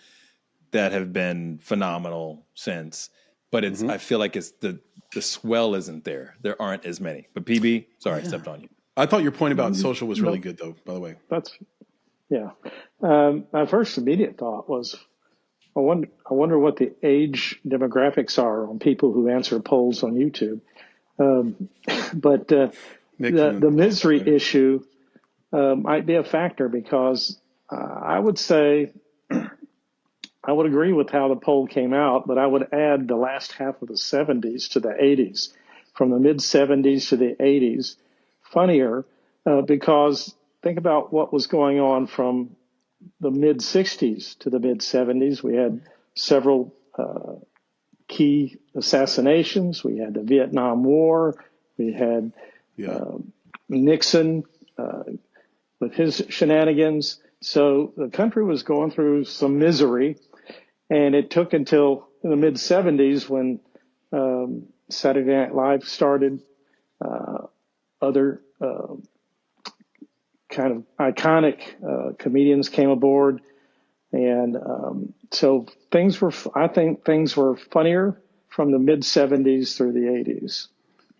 that have been phenomenal since, but it's. I feel like it's the swell isn't there. There aren't as many. But PB, sorry, I stepped on you. I thought your point about social was really good, though. By the way, my first immediate thought was, I wonder what the age demographics are on people who answer polls on YouTube. But the misery issue might be a factor because I would say I would agree with how the poll came out, but I would add the last half of the 70s to the 80s, from the mid 70s to the 80s, funnier because think about what was going on from the mid 60s to the mid 70s. We had several key assassinations. We had the Vietnam War. We had Nixon with his shenanigans. So the country was going through some misery, and it took until the mid 70s when Saturday Night Live started. Other kind of iconic comedians came aboard. And so I think things were funnier from the mid 70s through the 80s.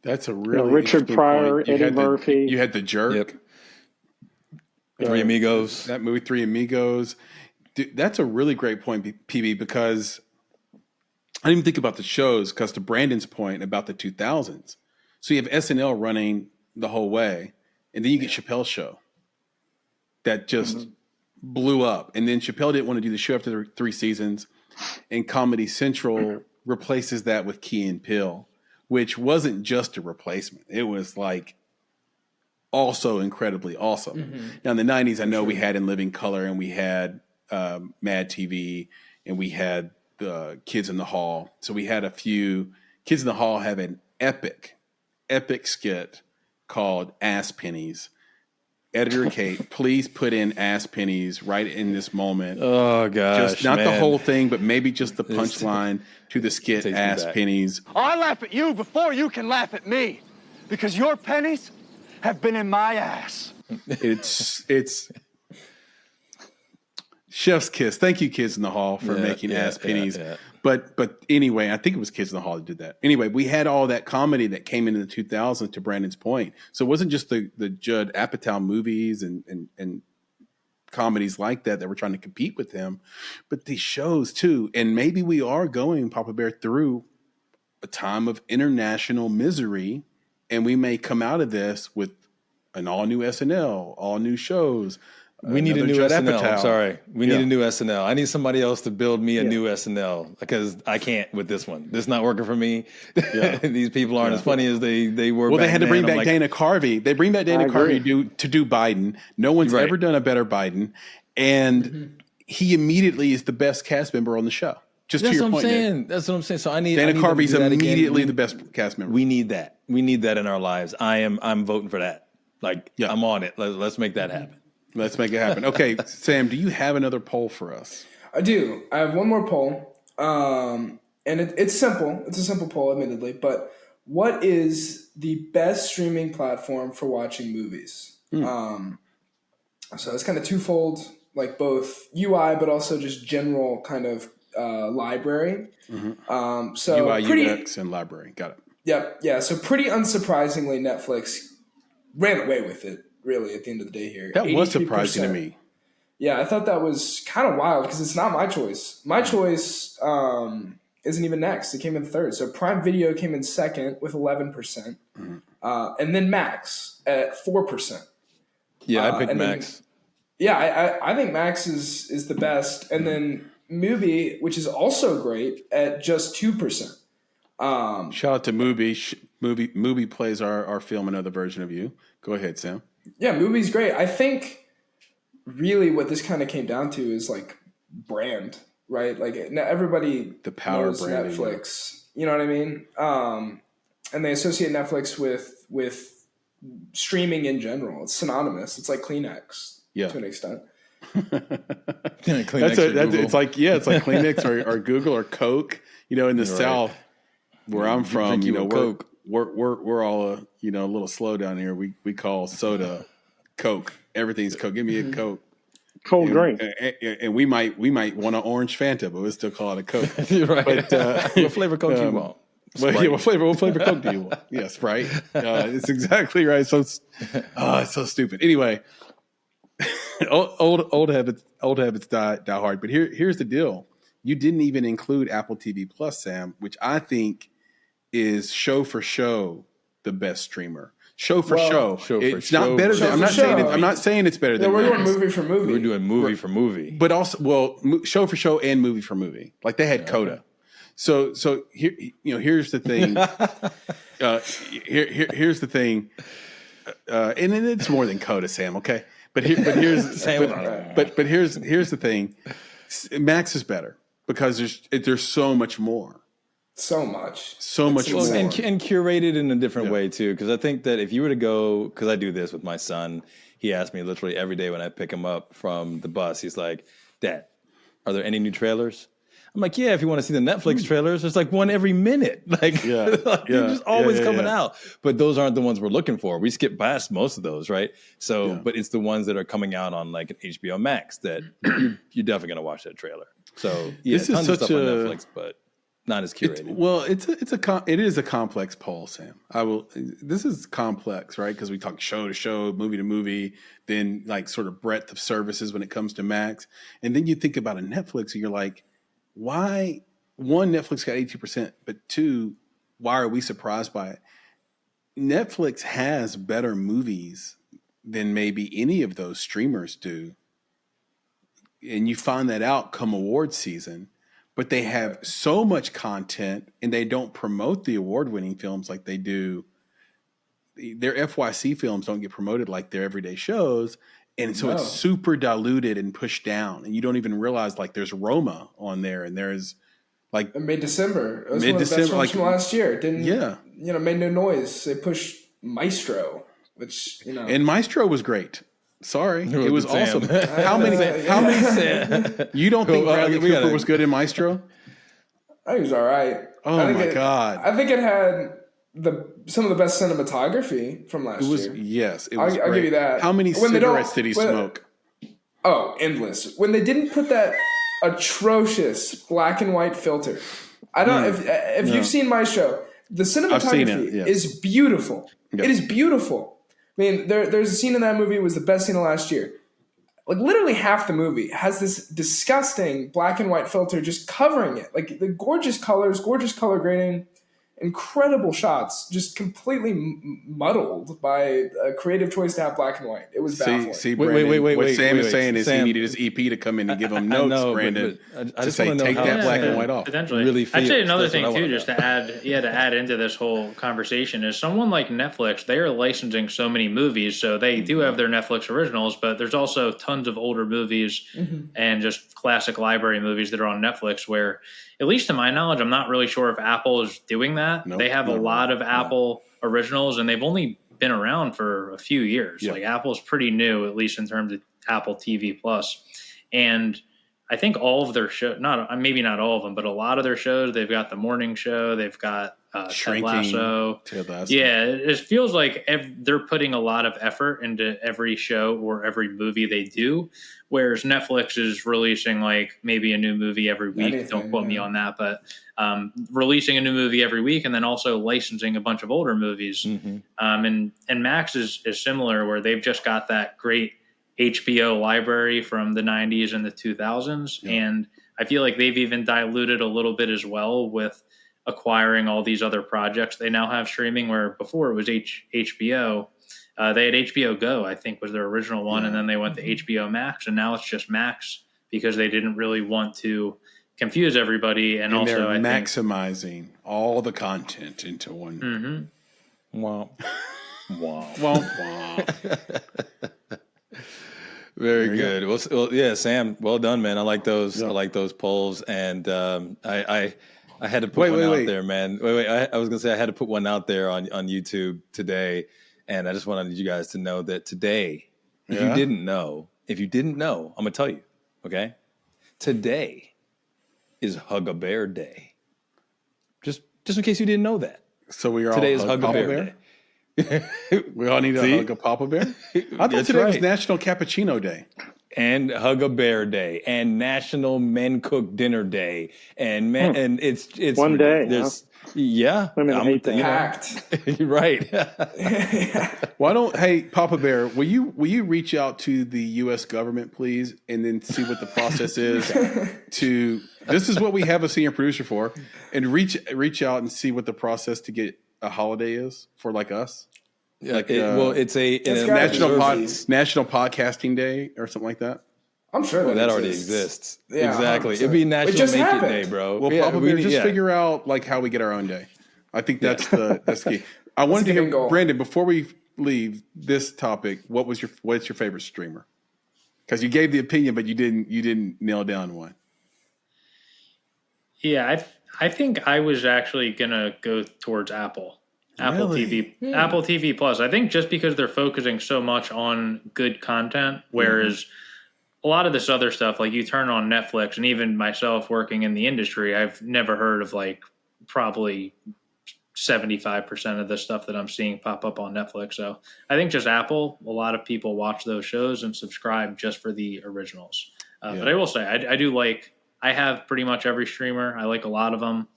That's a really Richard Pryor, Eddie Murphy. You had The Jerk. Yep. Three Amigos. That movie, Three Amigos. Dude, that's a really great point, PB, because I didn't even think about the shows because to Brandon's point about the 2000s. So you have SNL running the whole way, and then you get Chappelle's show that just blew up. And then Chappelle didn't want to do the show after the 3 seasons, and Comedy Central replaces that with Key and Peele, which wasn't just a replacement. It was like also incredibly awesome. Now in the 90s, I know we had In Living Color, and we had Mad TV, and we had Kids in the Hall. So we had a few. Kids in the Hall have an epic skit called Ass Pennies. Editor Kate, please put in ass pennies right in this moment. Oh gosh, just not the whole thing, but maybe just the punchline to the skit Ass Pennies. I laugh at you before you can laugh at me, because your pennies have been in my ass. It's chef's kiss. Thank you, Kids in the Hall, for making Ass Pennies. But anyway, I think it was Kids in the Hall that did that. Anyway, we had all that comedy that came into the 2000s, to Brandon's point. So it wasn't just the Judd Apatow movies and comedies like that were trying to compete with him, but these shows too. And maybe we are going, Papa Bear, through a time of international misery, and we may come out of this with an all new SNL, all new shows. We need a new Judd SNL. Apatow. I'm sorry. We need a new SNL. I need somebody else to build me a new SNL, because I can't with this one. This is not working for me. These people aren't as funny as they were. Well, back they had to bring then. back Dana Carvey. They bring back Dana Carvey to do Biden. No one's ever done a better Biden, and he immediately is the best cast member on the show. Just That's to your what point, I'm saying. Nick. That's what I'm saying. So I need Dana Carvey's to do that immediately again. the best cast member. We need that. We need that in our lives. I'm voting for that. I'm on it. Let's make that happen. Let's make it happen. Okay, Sam, do you have another poll for us? I do. I have one more poll, and it's simple. It's a simple poll, admittedly, but what is the best streaming platform for watching movies? So it's kind of twofold, like both UI, but also just general kind of library. So UI, pretty, UX, and library. Got it. Yep. Yeah. So pretty unsurprisingly, Netflix ran away with it, really, at the end of the day here. That was 83%. surprising to me. Yeah, I thought that was kind of wild because it's not my choice. My choice isn't even next. It came in third. So Prime Video came in second with 11%. And then Max at 4%. Yeah, I picked Max. I think Max is the best. And then Mubi, which is also great, at just 2%. Shout out to Mubi. Mubi plays our film, Another Version of You. Go ahead, Sam. Yeah, Mubi's great. I think really what this kind of came down to is like brand, right? Like everybody the power knows brand Netflix. You know what I mean? And they associate Netflix with streaming in general. It's synonymous. It's like Kleenex to an extent. It's like Kleenex or Google or Coke. In the South where I'm from, Coke. We're all a little slow down here. We call soda Coke. Everything's Coke. Give me a Coke. Cold drink. And we might want an orange Fanta, but we still call it a Coke. Right. But, what flavor Coke do you want? What flavor Coke do you want? Yeah, Sprite. It's exactly right. So it's so stupid. Anyway, old habits die hard. But here's the deal. You didn't even include Apple TV Plus, Sam, which I think is show for show the best streamer. It's not better than. I'm not saying it's better than. We're doing movie for movie. We're doing movie for movie. But also, show for show and movie for movie. Like they had Coda. So here, here's the thing. Here's the thing. And it's more than Coda, Sam. Okay, but here's the thing. Max is better because there's so much more. So much more, and curated in a different way too. Because I think that if you were to go, because I do this with my son, he asks me literally every day when I pick him up from the bus. He's like, "Dad, are there any new trailers?" I'm like, "Yeah, if you want to see the Netflix trailers, there's like one every minute. Like, they're just always coming out. But those aren't the ones we're looking for. We skip past most of those, right? So, but it's the ones that are coming out on like an HBO Max that you're definitely gonna watch that trailer. So this tons is of stuff on Netflix, but not as curated. It is a complex poll, Sam. This is complex, right? Because we talk show to show, movie to movie, then like sort of breadth of services when it comes to Max, and then you think about a Netflix, and you're like, why? One, Netflix got 82%, but two, why are we surprised by it? Netflix has better movies than maybe any of those streamers do, and you find that out come award season. But they have so much content, and they don't promote the award-winning films like they do. Their FYC films don't get promoted like their everyday shows, and so it's super diluted and pushed down, and you don't even realize like there's Roma on there, and there's like Mid-December. It was one of the best films from last year. It didn't made no noise. They pushed Maestro, which and Maestro was great. Sorry, it was awesome. How many? You don't think Bradley Cooper was good in Maestro? I think he was all right. Oh my God! I think it had some of the best cinematography from last year. Yes, it was. I'll give you that. How many cigarettes did he smoke? Oh, endless. When they didn't put that atrocious black and white filter, I don't. If you've seen Maestro, the cinematography is beautiful. Yep. It is beautiful. I mean, there's a scene in that movie. It was the best scene of last year. Like literally half the movie has this disgusting black and white filter just covering it. Like the gorgeous colors, gorgeous color grading, incredible shots, just completely muddled by a creative choice to have black and white. It was baffling. See, Brandon, what Sam is saying is he needed his EP to come in and give him notes, Brandon, to say take that black and white off. Potentially. Really I'd say another thing too, just to add into this whole conversation is someone like Netflix. They are licensing so many movies, so they do have their Netflix originals, but there's also tons of older movies and just classic library movies that are on Netflix where, at least to my knowledge, I'm not really sure if Apple is doing that. Nope, they have a lot of Apple originals, and they've only been around for a few years. Like Apple's pretty new, at least in terms of Apple TV Plus. And I think all of their show, maybe not all of them, but a lot of their shows, they've got the morning show, they've got Ted Lasso. Yeah, it feels like they're putting a lot of effort into every show or every movie they do, whereas Netflix is releasing like maybe a new movie every week. Don't quote me on that, but releasing a new movie every week and then also licensing a bunch of older movies. Mm-hmm. And Max is similar, where they've just got that great HBO library from the 90s and the 2000s. Yeah. And I feel like they've even diluted a little bit as well with acquiring all these other projects they now have streaming, where before it was HBO. They had HBO Go, I think, was their original one, and then they went to HBO Max, and now it's just Max because they didn't really want to confuse everybody. And also, they're maximizing all the content into one. Mm-hmm. Wow. Wow. Wow. Very good. Well, yeah, Sam, well done, man. I like those. I like those polls, and I had to put one out there, man. I was gonna say I had to put one out there on YouTube today, and I just wanted you guys to know that today, if you didn't know, I'm gonna tell you. Okay, today is Hug a Bear Day. Just in case you didn't know that. So today is Hug a Bear Day. We all need to hug a Papa Bear. I thought today was National Cappuccino Day, and Hug a Bear Day, and National Men Cook Dinner Day, and and it's one day. Women hate that. Packed. You're right. Why don't Papa Bear? Will you reach out to the U.S. government, please, and then see what the process is This is what we have a senior producer for, and reach out and see what the process to get a holiday is for like us. Yeah, it's a National Podcasting Day or something like that. I'm sure that already exists. Yeah, exactly. 100%. It'd be National Make It Day, bro. Well, Papa Bear, figure out like how we get our own day. I think that's the key. I wanted to hear, Brandon, before we leave this topic, what's your favorite streamer? Because you gave the opinion, but you didn't nail down one. Yeah, I think I was actually gonna go towards Apple TV Plus. I think just because they're focusing so much on good content, whereas a lot of this other stuff, like you turn on Netflix, and even myself working in the industry, I've never heard of like probably 75% of the stuff that I'm seeing pop up on Netflix. So I think just Apple, a lot of people watch those shows and subscribe just for the originals. But I will say, I have pretty much every streamer. I like a lot of them.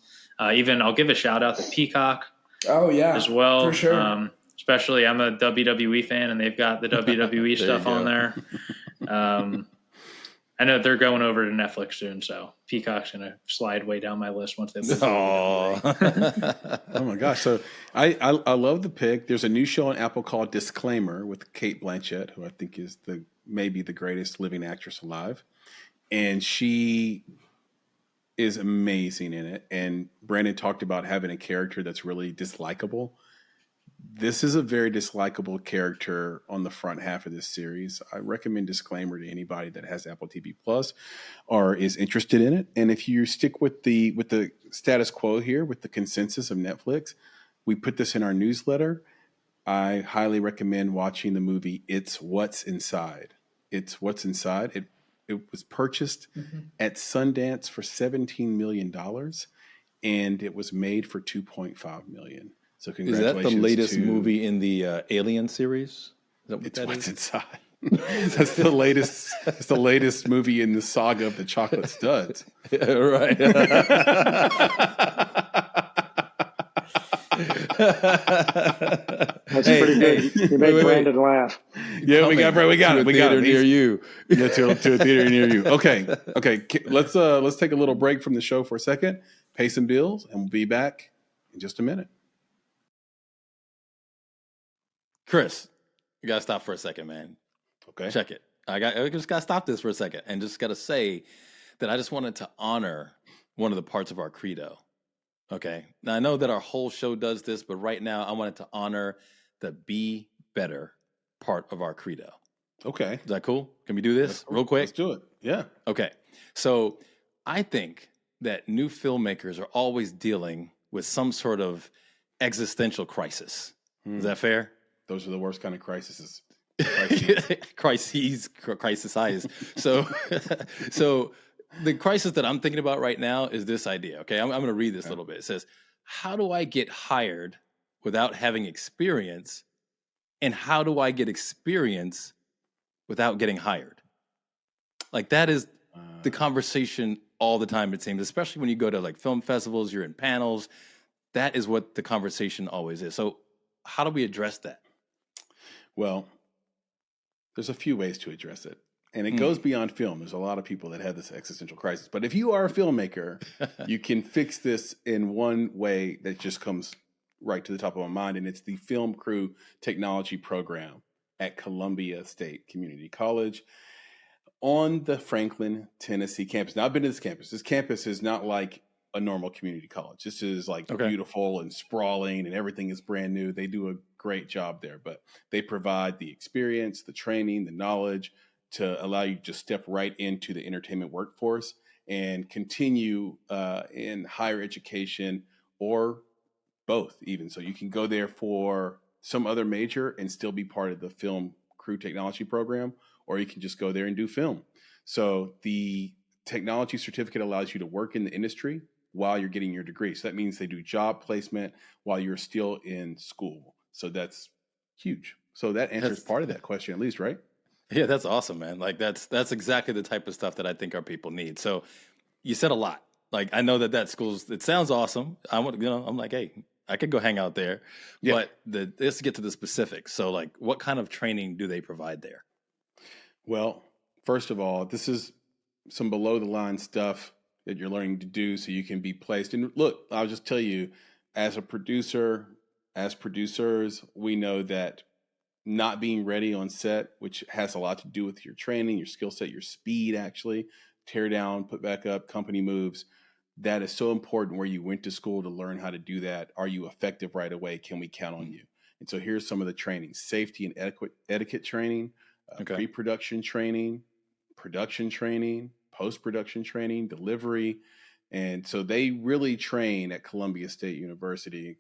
Even I'll give a shout out to Peacock. Oh yeah, as well. For sure. Especially I'm a WWE fan, and they've got the WWE stuff on there. I know they're going over to Netflix soon, so Peacock's going to slide way down my list once they. Oh my gosh! So I love the pick. There's a new show on Apple called Disclaimer with Cate Blanchett, who I think is maybe the greatest living actress alive. And she is amazing in it. And Brandon talked about having a character that's really dislikable. This is a very dislikable character on the front half of this series. I recommend Disclaimer to anybody that has Apple TV Plus or is interested in it. And if you stick with the status quo here, with the consensus of Netflix, we put this in our newsletter. I highly recommend watching the movie It's What's Inside. It's What's Inside. It was purchased at Sundance for $17 million, and it was made for $2.5 million. So congratulations. Is that the latest movie in the Alien series? It's What's Inside. That's the latest. It's the latest movie in the saga of the chocolate studs. Right. That's pretty good. You made Brandon laugh. Yeah, we got it. We got it near you. Yeah, to a theater near you. Okay. Let's take a little break from the show for a second, pay some bills, and we'll be back in just a minute. Chris, you gotta stop for a second, man. Okay. Check it. I just gotta stop this for a second and just gotta say that I just wanted to honor one of the parts of our credo. Okay. Now I know that our whole show does this, but right now I wanted to honor the be better part of our credo. Okay. Is that cool? Can we do this real quick? Let's do it. Yeah. Okay. So I think that new filmmakers are always dealing with some sort of existential crisis. Is that fair? Those are the worst kind of crises. Crises. So the crisis that I'm thinking about right now is this idea. Okay, I'm going to read this a little bit. It says, "How do I get hired without having experience, and how do I get experience without getting hired?" Like that is the conversation all the time. It seems, especially when you go to like film festivals, you're in panels. That is what the conversation always is. So, how do we address that? Well, there's a few ways to address it. And it goes beyond film. There's a lot of people that have this existential crisis. But if you are a filmmaker, you can fix this in one way that just comes right to the top of my mind. And it's the Film Crew Technology Program at Columbia State Community College on the Franklin, Tennessee campus. Now, I've been to this campus. This campus is not like a normal community college. This is like beautiful and sprawling, and everything is brand new. They do a great job there, but they provide the experience, the training, the knowledge to allow you to just step right into the entertainment workforce and continue in higher education or both even. So you can go there for some other major and still be part of the Film Crew Technology Program, or you can just go there and do film. So the technology certificate allows you to work in the industry while you're getting your degree. So that means they do job placement while you're still in school. So that's huge. So that answers part of that question at least, right? Yeah, that's awesome, man. Like that's exactly the type of stuff that I think our people need. So you said a lot. Like I know that school's, it sounds awesome. I'm like, hey, I could go hang out there. Yeah. But let's get to the specifics. So like what kind of training do they provide there? Well, first of all, this is some below the line stuff that you're learning to do so you can be placed. And look, I'll just tell you, as a producer, as producers, we know that not being ready on set, which has a lot to do with your training, your skill set, your speed, actually, tear down, put back up, company moves. That is so important where you went to school to learn how to do that. Are you effective right away? Can we count on you? And so here's some of the training: safety and etiquette training, pre-production training, production training, post-production training, delivery. And so they really train at Columbia State University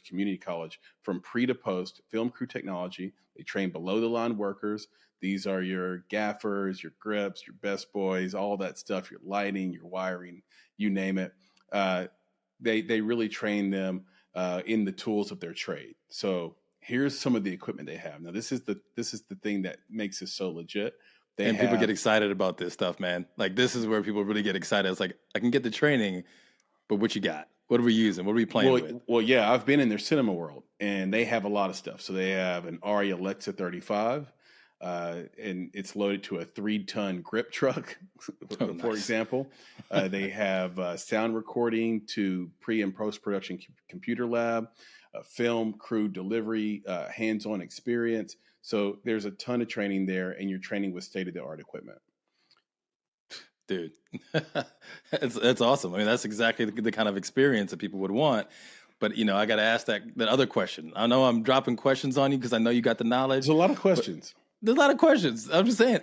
Community College from pre to post film crew technology. They train below the line workers. These are your gaffers, your grips, your best boys, all that stuff, your lighting, your wiring, you name it. They really train them in the tools of their trade. So here's some of the equipment they have. Now, this is the thing that makes this so legit. People get excited about this stuff, man. Like this is where people really get excited. It's like, I can get the training, but what you got? What are we using? What are we playing with? Well, yeah, I've been in their cinema world, and they have a lot of stuff. So they have an ARRI Alexa 35, and it's loaded to a 3-ton grip truck, for example. They have sound recording to pre and post-production computer lab, film crew delivery, hands-on experience. So there's a ton of training there, and you're training with state-of-the-art equipment. Dude, that's awesome. I mean, that's exactly the kind of experience that people would want. But, I got to ask that other question. I know I'm dropping questions on you because I know you got the knowledge. There's a lot of questions. There's a lot of questions. I'm just saying,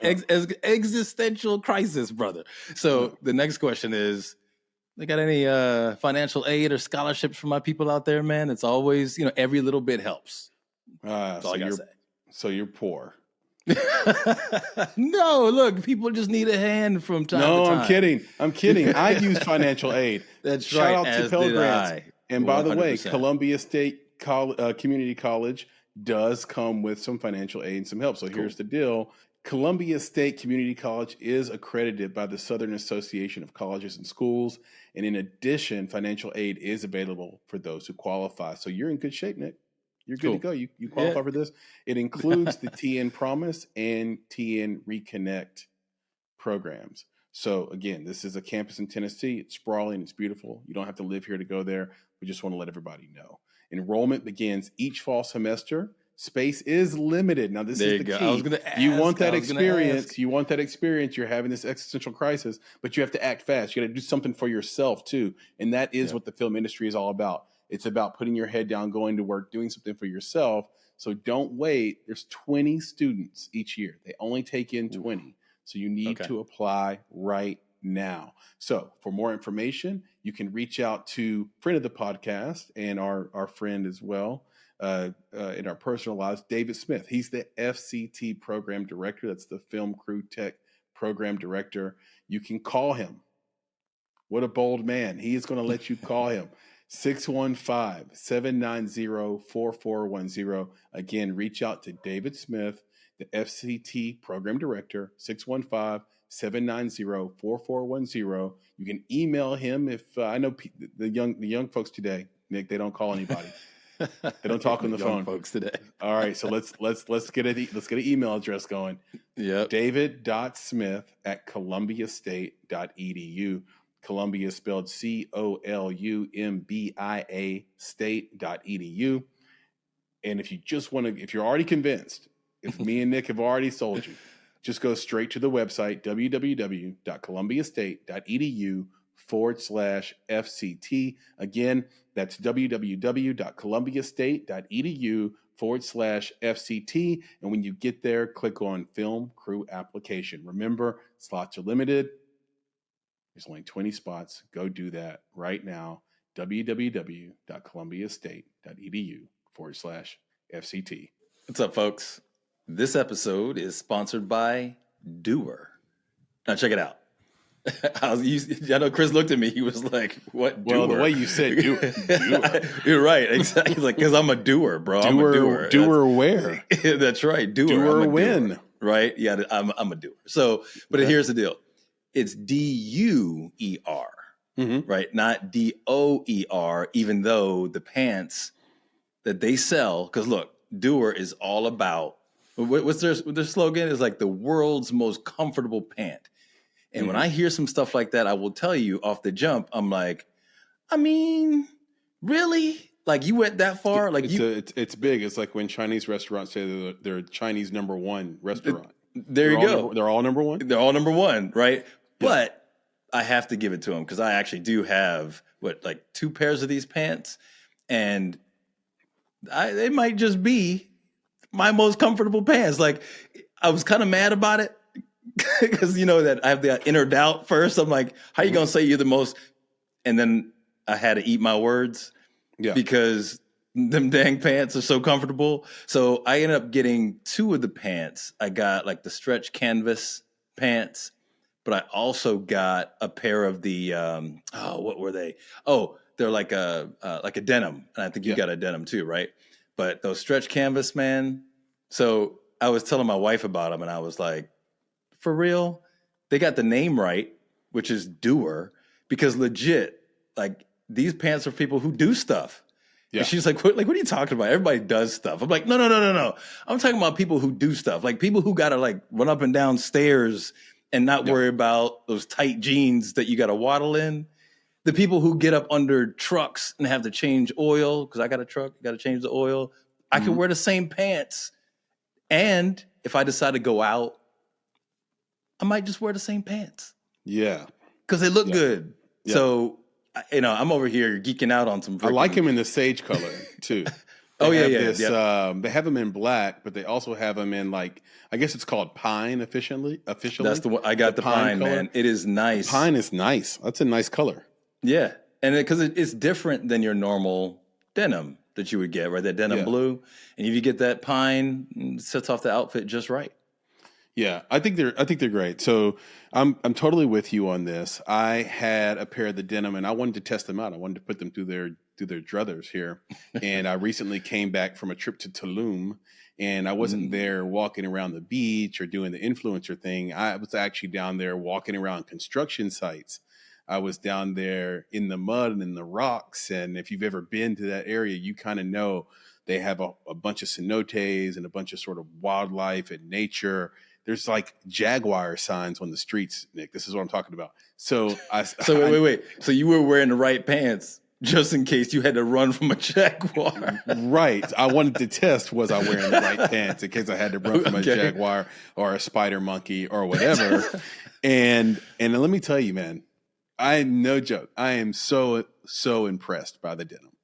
existential crisis, brother. So the next question is, they got any financial aid or scholarships for my people out there, man? It's always, every little bit helps. That's all I got to say. So you're poor. No, look, people just need a hand from time to time. No, I'm kidding. I used financial aid. That's Shout right. out to Pell Grants. And 100%. by the way, Columbia State Community College does come with some financial aid and some help. So here's the deal. Columbia State Community College is accredited by the Southern Association of Colleges and Schools. And in addition, financial aid is available for those who qualify. So you're in good shape, Nick. You're good to go. You qualify for this. It includes the TN Promise and TN Reconnect programs. So again, this is a campus in Tennessee. It's sprawling. It's beautiful. You don't have to live here to go there. We just want to let everybody know. Enrollment begins each fall semester. Space is limited. Now, this is the key. I was gonna ask, you want that experience. You want that experience. You're having this existential crisis, but you have to act fast. You got to do something for yourself too. And that is what the film industry is all about. It's about putting your head down, going to work, doing something for yourself. So don't wait. There's 20 students each year. They only take in 20. So you need to apply right now. So for more information, you can reach out to friend of the podcast and our friend as well in our personal lives, David Smith. He's the FCT program director. That's the Film Crew Tech program director. You can call him. What a bold man. He is going to let you call him. 615-790-4410. Again, reach out to David Smith, the FCT program director, 615-790-4410. You can email him if I know the young folks today, Nick, they don't call anybody. They don't talk on the phone. Folks today. All right, so let's get an email address going. Yep. david.smith@columbiastate.edu. Columbia spelled COLUMBIA state.edu. And if you just want to, if you're already convinced, if me and Nick have already sold you, just go straight to the website, www.columbiastate.edu/FCT. Again, that's www.columbiastate.edu/FCT. And when you get there, click on Film Crew Application. Remember, slots are limited. There's only 20 spots. Go do that right now. www.columbiastate.edu/FCT. What's up, folks? This episode is sponsored by Duer. Now, check it out. I know Chris looked at me. He was like, "What?" Well, doer? the way you said doer. You're right. Exactly. He's like, because I'm a doer, bro. I'm a doer. Doer where? That's right. Doer. Doer I'm a when? Doer, right? Yeah, I'm a doer. So, but here's the deal. It's DUER, right? Not DOER, even though the pants that they sell, because look, Duer is all about, what's their slogan? Is like the world's most comfortable pant. And when I hear some stuff like that, I will tell you off the jump, I'm like, I mean, really? Like you went that far? Like it's big. It's like when Chinese restaurants say they're Chinese #1 restaurant. There you go. They're all number one? They're all number one, right? Yeah. But I have to give it to them because I actually do have, like 2 pairs of these pants. And they might just be my most comfortable pants. Like, I was kind of mad about it because, that I have the inner doubt first. I'm like, how you going to say you're the most? And then I had to eat my words because them dang pants are so comfortable. So I ended up getting 2 of the pants. I got like the stretch canvas pants, but I also got a pair of the, what were they? Oh, they're like a denim. And I think you got a denim too, right? But those stretch canvas, man. So I was telling my wife about them and I was like, for real? They got the name right, which is Duer, because legit, like these pants are for people who do stuff. Yeah. And she's like, what are you talking about? Everybody does stuff. I'm like, no. I'm talking about people who do stuff. Like people who got to like run up and down stairs and not worry about those tight jeans that you got to waddle in. The people who get up under trucks and have to change oil, because I got a truck, got to change the oil. I can wear the same pants. And if I decide to go out, I might just wear the same pants. Yeah. Because they look good. Yeah. So, I'm over here geeking out on some. I like them in the sage color, too. They have them in black, but they also have them in like, I guess it's called pine officially. That's the one. I got the pine, man. It is nice. Pine is nice. That's a nice color. Yeah. And because it's different than your normal denim that you would get, right? That denim blue. And if you get that pine, it sets off the outfit just right. Yeah, I think they're great. So I'm totally with you on this. I had a pair of the denim and I wanted to test them out. I wanted to put them through their druthers here. And I recently came back from a trip to Tulum and I wasn't there walking around the beach or doing the influencer thing. I was actually down there walking around construction sites. I was down there in the mud and in the rocks. And if you've ever been to that area, you kind of know they have a bunch of cenotes and a bunch of sort of wildlife and nature. There's like jaguar signs on the streets, Nick. This is what I'm talking about. So wait. So you were wearing the right pants just in case you had to run from a jaguar. Right. I wanted to test, was I wearing the right pants in case I had to run from a jaguar or a spider monkey or whatever. and let me tell you, man, no joke. I am so impressed by the denim.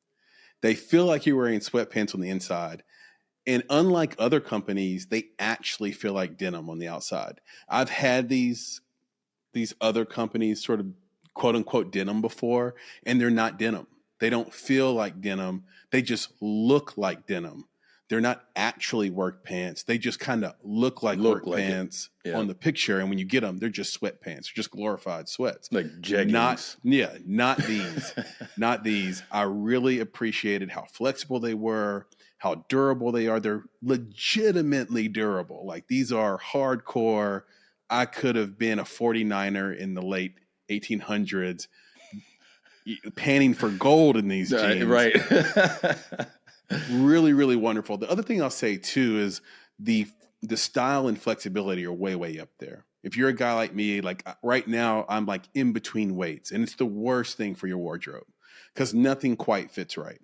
They feel like you're wearing sweatpants on the inside. And unlike other companies, they actually feel like denim on the outside. I've had these other companies sort of quote unquote denim before, and they're not denim. They don't feel like denim. They just look like denim. they're not actually work pants. They just kind of look like work pants on the picture. And when you get them, they're just sweatpants, just glorified sweats. Like jeggings. Not these. Not these. I really appreciated how flexible they were, how durable they are. They're legitimately durable. Like these are hardcore. I could have been a 49er in the late 1800s panning for gold in these jeans. Right. Really, really wonderful. The other thing I'll say too is the style and flexibility are way, way up there. If you're a guy like me, like right now, I'm like in between weights, and it's the worst thing for your wardrobe because nothing quite fits right.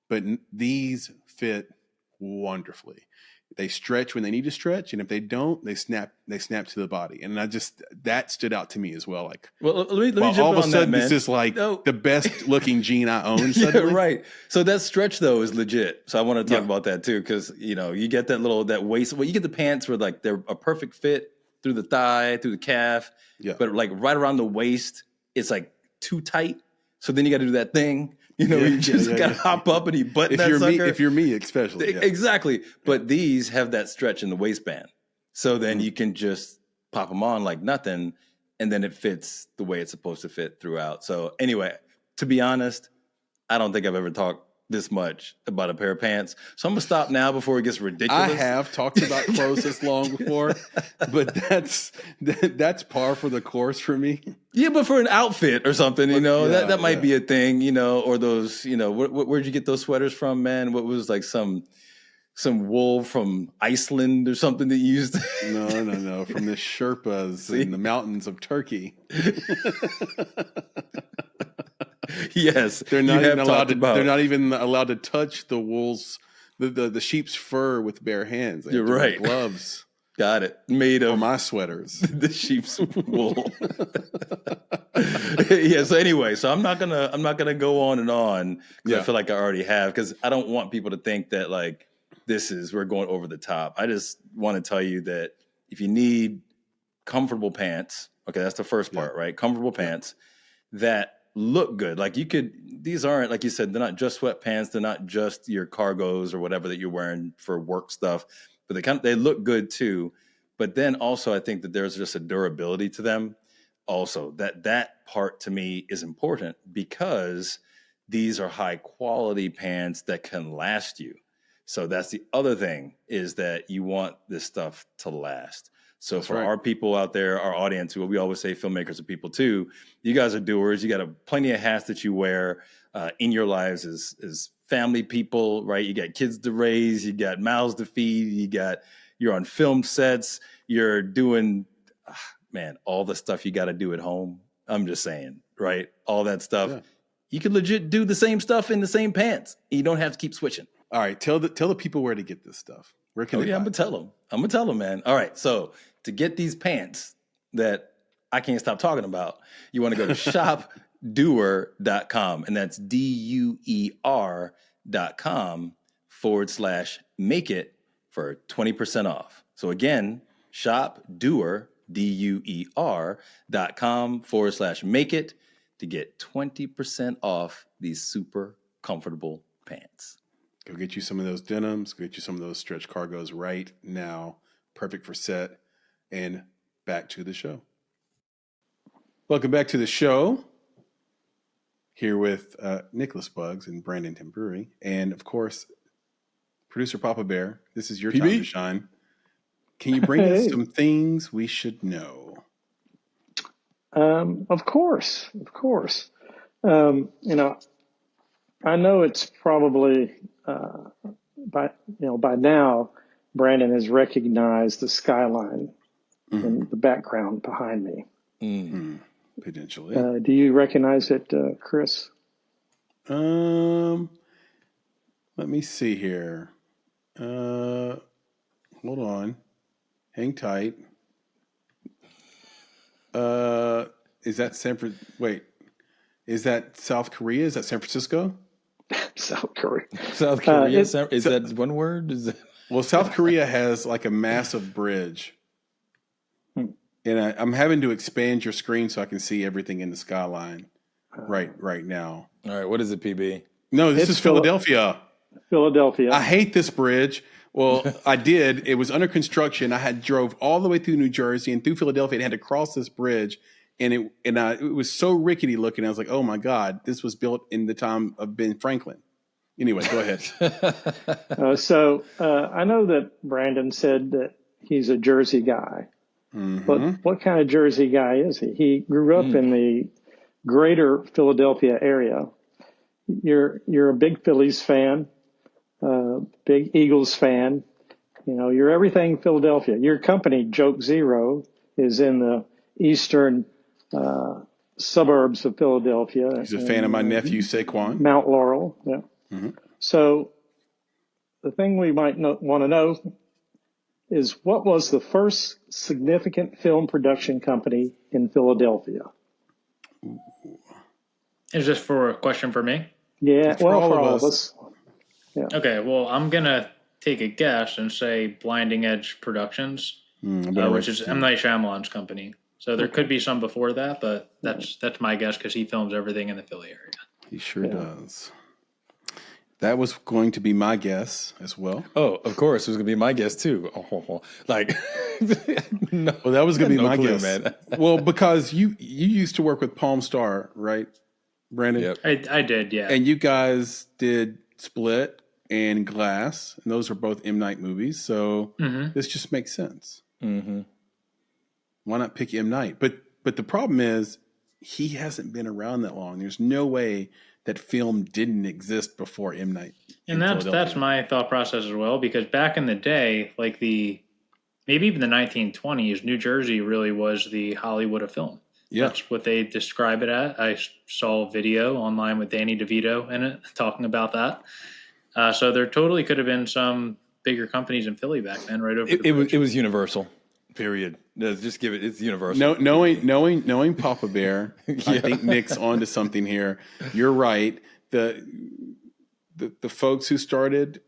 But these fit wonderfully. They stretch when they need to stretch, and if they don't, they snap to the body. And that stood out to me as well. Like, well, let me jump all of a on sudden, that, man. this is like the best looking jean I own. Yeah, suddenly. right. So that stretch though is legit. So I want to talk about that too, because you get that waist. Well, you get the pants where like they're a perfect fit through the thigh, through the calf. Yeah. But like right around the waist, it's like too tight. So then you got to do that thing. You just got to hop up and you button that sucker. If you're me, especially. Yeah. Exactly. But these have that stretch in the waistband. So then you can just pop them on like nothing, and then it fits the way it's supposed to fit throughout. So anyway, to be honest, I don't think I've ever talked this much about a pair of pants. So I'm going to stop now before it gets ridiculous. I have talked about clothes this long before, but that's par for the course for me. Yeah, but for an outfit or something, that might be a thing, or those, where'd you get those sweaters from, man? What was like some wool from Iceland or something that you used? No, from the Sherpas in the mountains of Turkey. Yes, they're not even allowed to touch the wool's the sheep's fur with bare hands. You're right. Gloves. Got it. Made of my sweaters. The sheep's wool. Yeah. So anyway, I'm not gonna go on and on because I feel like I already have, because I don't want people to think that like we're going over the top. I just want to tell you that if you need comfortable pants, okay, that's the first part, right? Comfortable pants that look good. Like these aren't, like you said, they're not just sweatpants. They're not just your cargos or whatever that you're wearing for work stuff, but they look good too. But then also I think that there's just a durability to them. Also that part to me is important because these are high quality pants that can last you. So that's the other thing, is that you want this stuff to last. So that's for our people out there, our audience, who we always say filmmakers are people too, you guys are doers. You got plenty of hats that you wear in your lives as family people, right? You got kids to raise, you got mouths to feed, you're on film sets, you're doing, all the stuff you got to do at home. I'm just saying, right? All that stuff. Yeah. You can legit do the same stuff in the same pants. You don't have to keep switching. All right. Tell the people where to get this stuff. Where can they buy I'm going to tell them, man. All right. So to get these pants that I can't stop talking about, you want to go to shopduer.com, and that's DUER.com/make it for 20% off. So again, shopduer, DUER.com/make it to get 20% off these super comfortable pants. Go get you some of those denims, go get you some of those stretch cargos right now. Perfect for set. And back to the show. Welcome back to the show. Here with Nicholas Buggs and Brandon Tamburri. And of course, producer Papa Bear. This is your time to shine. Can you bring us some things we should know? Of course. I know it's probably by now, Brandon has recognized the skyline in the background behind me. Potentially. Do you recognize it, Chris? Let me see here. Hold on. Hang tight. Is that is that South Korea? Is that San Francisco? South Korea. South Korea. Is that one word? Well, South Korea has like a massive bridge. And I'm having to expand your screen so I can see everything in the skyline right now. All right. What is it, PB? No, this is Philadelphia. Philadelphia. I hate this bridge. Well, I did. It was under construction. I had drove all the way through New Jersey and through Philadelphia and had to cross this bridge. And it was so rickety looking. I was like, oh my God, this was built in the time of Ben Franklin. Anyway, go ahead. I know that Brandon said that he's a Jersey guy. Mm-hmm. But what kind of Jersey guy is he? He grew up in the greater Philadelphia area. You're a big Phillies fan, big Eagles fan. You're everything Philadelphia. Your company, Joke Zero, is in the eastern suburbs of Philadelphia. He's a fan of my nephew, Saquon. Mount Laurel, yeah. Mm-hmm. So the thing we might want to know is, what was the first significant film production company in Philadelphia? Is this for a question for me? Yeah, for all of us. Yeah. Okay, well, I'm going to take a guess and say Blinding Edge Productions, which is M. Night Shyamalan's company. So there could be some before that, but that's my guess because he films everything in the Philly area. He sure does. That was going to be my guess as well. Oh, of course, it was going to be my guess too. Like, no, well, that was going to be my guess, man. Well, because you used to work with Palm Star, right, Brandon? Yep. I did, yeah. And you guys did Split and Glass, and those are both M. Night movies. So this just makes sense. Mm-hmm. Why not pick M. Night? But the problem is he hasn't been around that long. There's no way that film didn't exist before M. Night. And that's my thought process as well, because back in the day, like maybe even the 1920s, New Jersey really was the Hollywood of film. Yeah. That's what they describe it as. I saw a video online with Danny DeVito in it talking about that. So there totally could have been some bigger companies in Philly back then, right over it was Universal. Period. Just give it. It's Universal. No, knowing Papa Bear, I think Nick's onto something here. You're right. The folks who started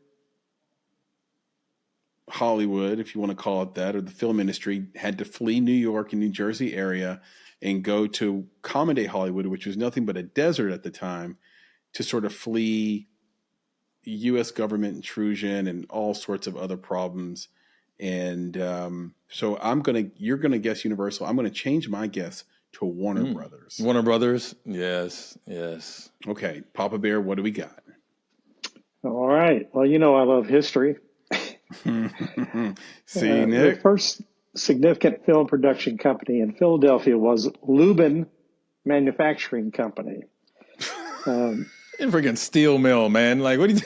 Hollywood, if you want to call it that, or the film industry, had to flee New York and New Jersey area and go to accommodate Hollywood, which was nothing but a desert at the time, to sort of flee U.S. government intrusion and all sorts of other problems. And so you're gonna guess Universal. I'm gonna change my guess to Warner Brothers. Warner Brothers, yes. Okay, Papa Bear, what do we got? All right. Well, I love history. See, Nick. The first significant film production company in Philadelphia was Lubin Manufacturing Company. Freaking steel mill, man. Like, what do you?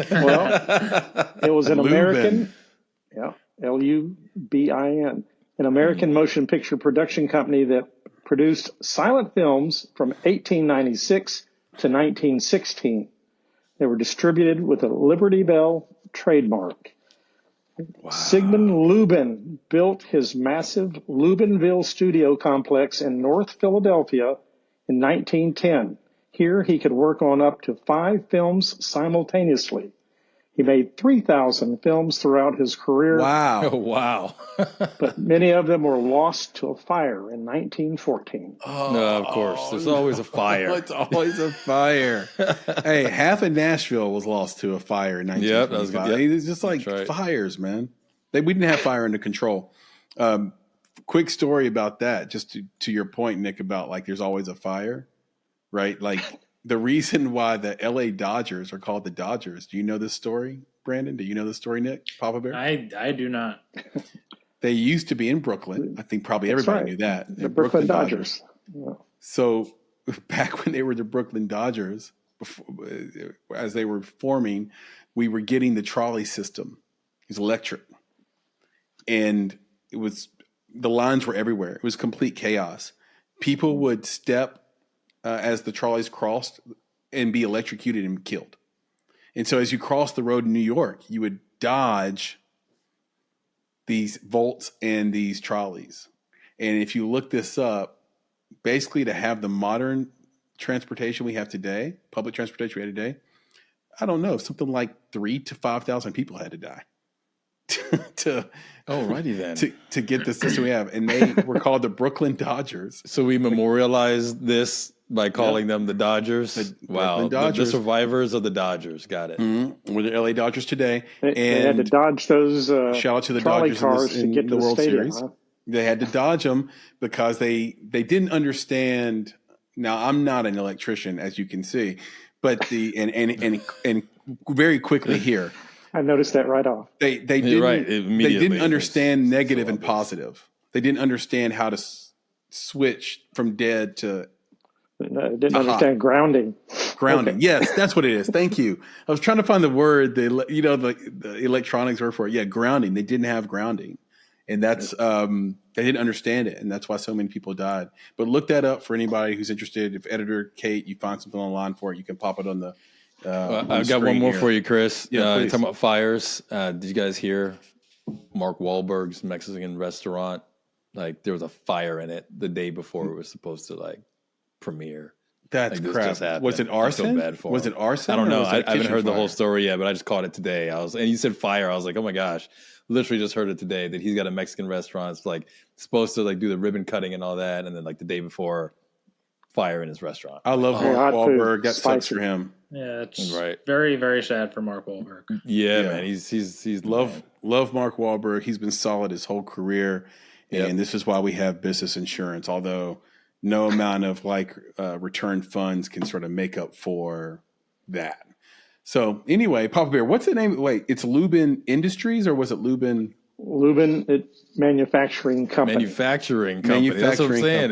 Well, it was an American. Yeah, Lubin, an American motion picture production company that produced silent films from 1896 to 1916. They were distributed with a Liberty Bell trademark. Wow. Sigmund Lubin built his massive Lubinville studio complex in North Philadelphia in 1910. Here he could work on up to 5 films simultaneously. He made 3,000 films throughout his career. Wow. Oh, wow. But many of them were lost to a fire in 1914. Oh, no, of course. There's always a fire. It's always a fire. Hey, half of Nashville was lost to a fire in 1925. Yep. It's just like fires, man. We didn't have fire under control. Quick story about that, just to your point, Nick, about like there's always a fire, right? Like the reason why the LA Dodgers are called the Dodgers. Do you know this story, Brandon? Do you know this story, Nick? Papa Bear? I do not. They used to be in Brooklyn. I think probably everybody knew that. The Brooklyn Dodgers. Yeah. So back when they were the Brooklyn Dodgers, as they were forming, we were getting the trolley system. It was electric. And the lines were everywhere. It was complete chaos. People would step as the trolleys crossed and be electrocuted and killed. And so as you crossed the road in New York, you would dodge these volts and these trolleys. And if you look this up, basically to have the modern transportation we have today, public transportation we have today, I don't know, something like 3,000 to 5,000 people had to die. to Alrighty then. to get the system we have, and they were called the Brooklyn Dodgers. So we memorialized this by calling them the Dodgers. Wow, Dodgers. The survivors of the Dodgers. Got it. Mm-hmm. We're the LA Dodgers today, they had to dodge those shout out to the trolley Dodgers cars in to get to the World stadium, Series. huh? They had to dodge them because they didn't understand. Now, I'm not an electrician, as you can see, but and very quickly here, I noticed that right off. they didn't understand negative and positive. They didn't understand how to switch from dead to Didn't understand grounding. Grounding. Okay. Yes, that's what it is. Thank you. I was trying to find the word, the electronics word for it. Yeah, grounding. They didn't have grounding. And that's they didn't understand it, and that's why so many people died. But look that up for anybody who's interested. If editor Kate, you find something online for it, you can pop it on the. I've got one more for you, Chris. Yeah, talking about fires. Did you guys hear Mark Wahlberg's Mexican restaurant? Like there was a fire in it the day before it was supposed to premiere. That's crap. Was it arson? I feel bad for was him. it arson? I don't know. I haven't heard fire? The whole story yet, but I just caught it today. And you said fire. I was like, oh my gosh. Literally just heard it today that he's got a Mexican restaurant. It's supposed to do the ribbon cutting and all that, and then the day before, fire in his restaurant. I love Mark Wahlberg. That sucks for him. Yeah, it's right. Very, very sad for Mark Wahlberg. Yeah, man. He's love Mark Wahlberg. He's been solid his whole career, and this is why we have business insurance. Although no amount of return funds can sort of make up for that. So anyway, Papa Bear, what's the name? Wait, it's Lubin Industries, or was it Lubin? Lubin Manufacturing Company. That's what I'm saying.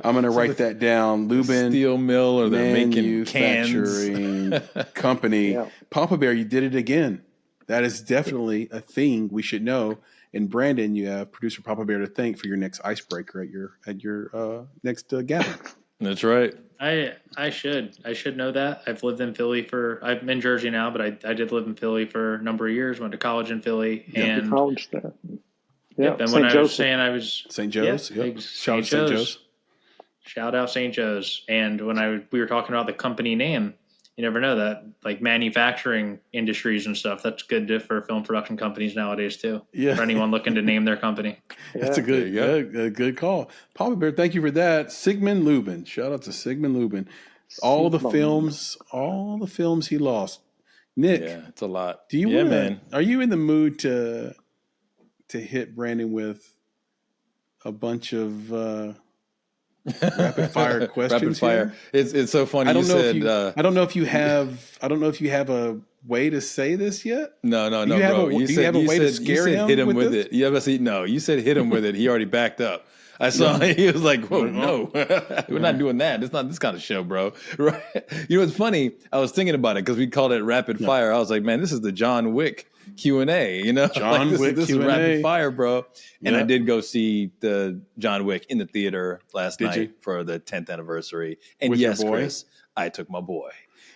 I'm going to write that down. Lubin steel mill, or they're making Manufacturing Company. Yeah. Papa Bear, you did it again. That is definitely a thing we should know. And Brandon, you have producer Papa Bear to thank for your next icebreaker at your next gathering. That's right. I should know that. I've lived in Philly I'm in Jersey now, but I did live in Philly for a number of years. Went to college in Philly, and college there. Yeah, and when I was saying I was St. Joe's, Shout out St. Joe's. Shout out St. Joe's. And when we were talking about the company name, you never know that manufacturing industries and stuff. That's good for film production companies nowadays too. Yeah. For anyone looking to name their company. That's a good call. Papa Bear, thank you for that. Sigmund Lubin. Shout out to Sigmund Lubin. All the films he lost. Nick. Yeah, it's a lot. Do you man. Are you in the mood to hit Brandon with a bunch of rapid fire questions? Rapid fire. It's so funny. I don't know if you have a way to say this yet. No, bro. Do you have a way to scare him? Hit him with it. You said hit him with it. He already backed up. I saw he was like, "Whoa, no, we're not doing that. It's not this kind of show, bro." Right? You know, it's funny. I was thinking about it because we called it rapid fire. I was like, "Man, this is the John Wick Q&A." You know, this is rapid fire, bro. And I did go see the John Wick in the theater last night for the 10th anniversry. And with yes, your boy? Chris, I took my boy.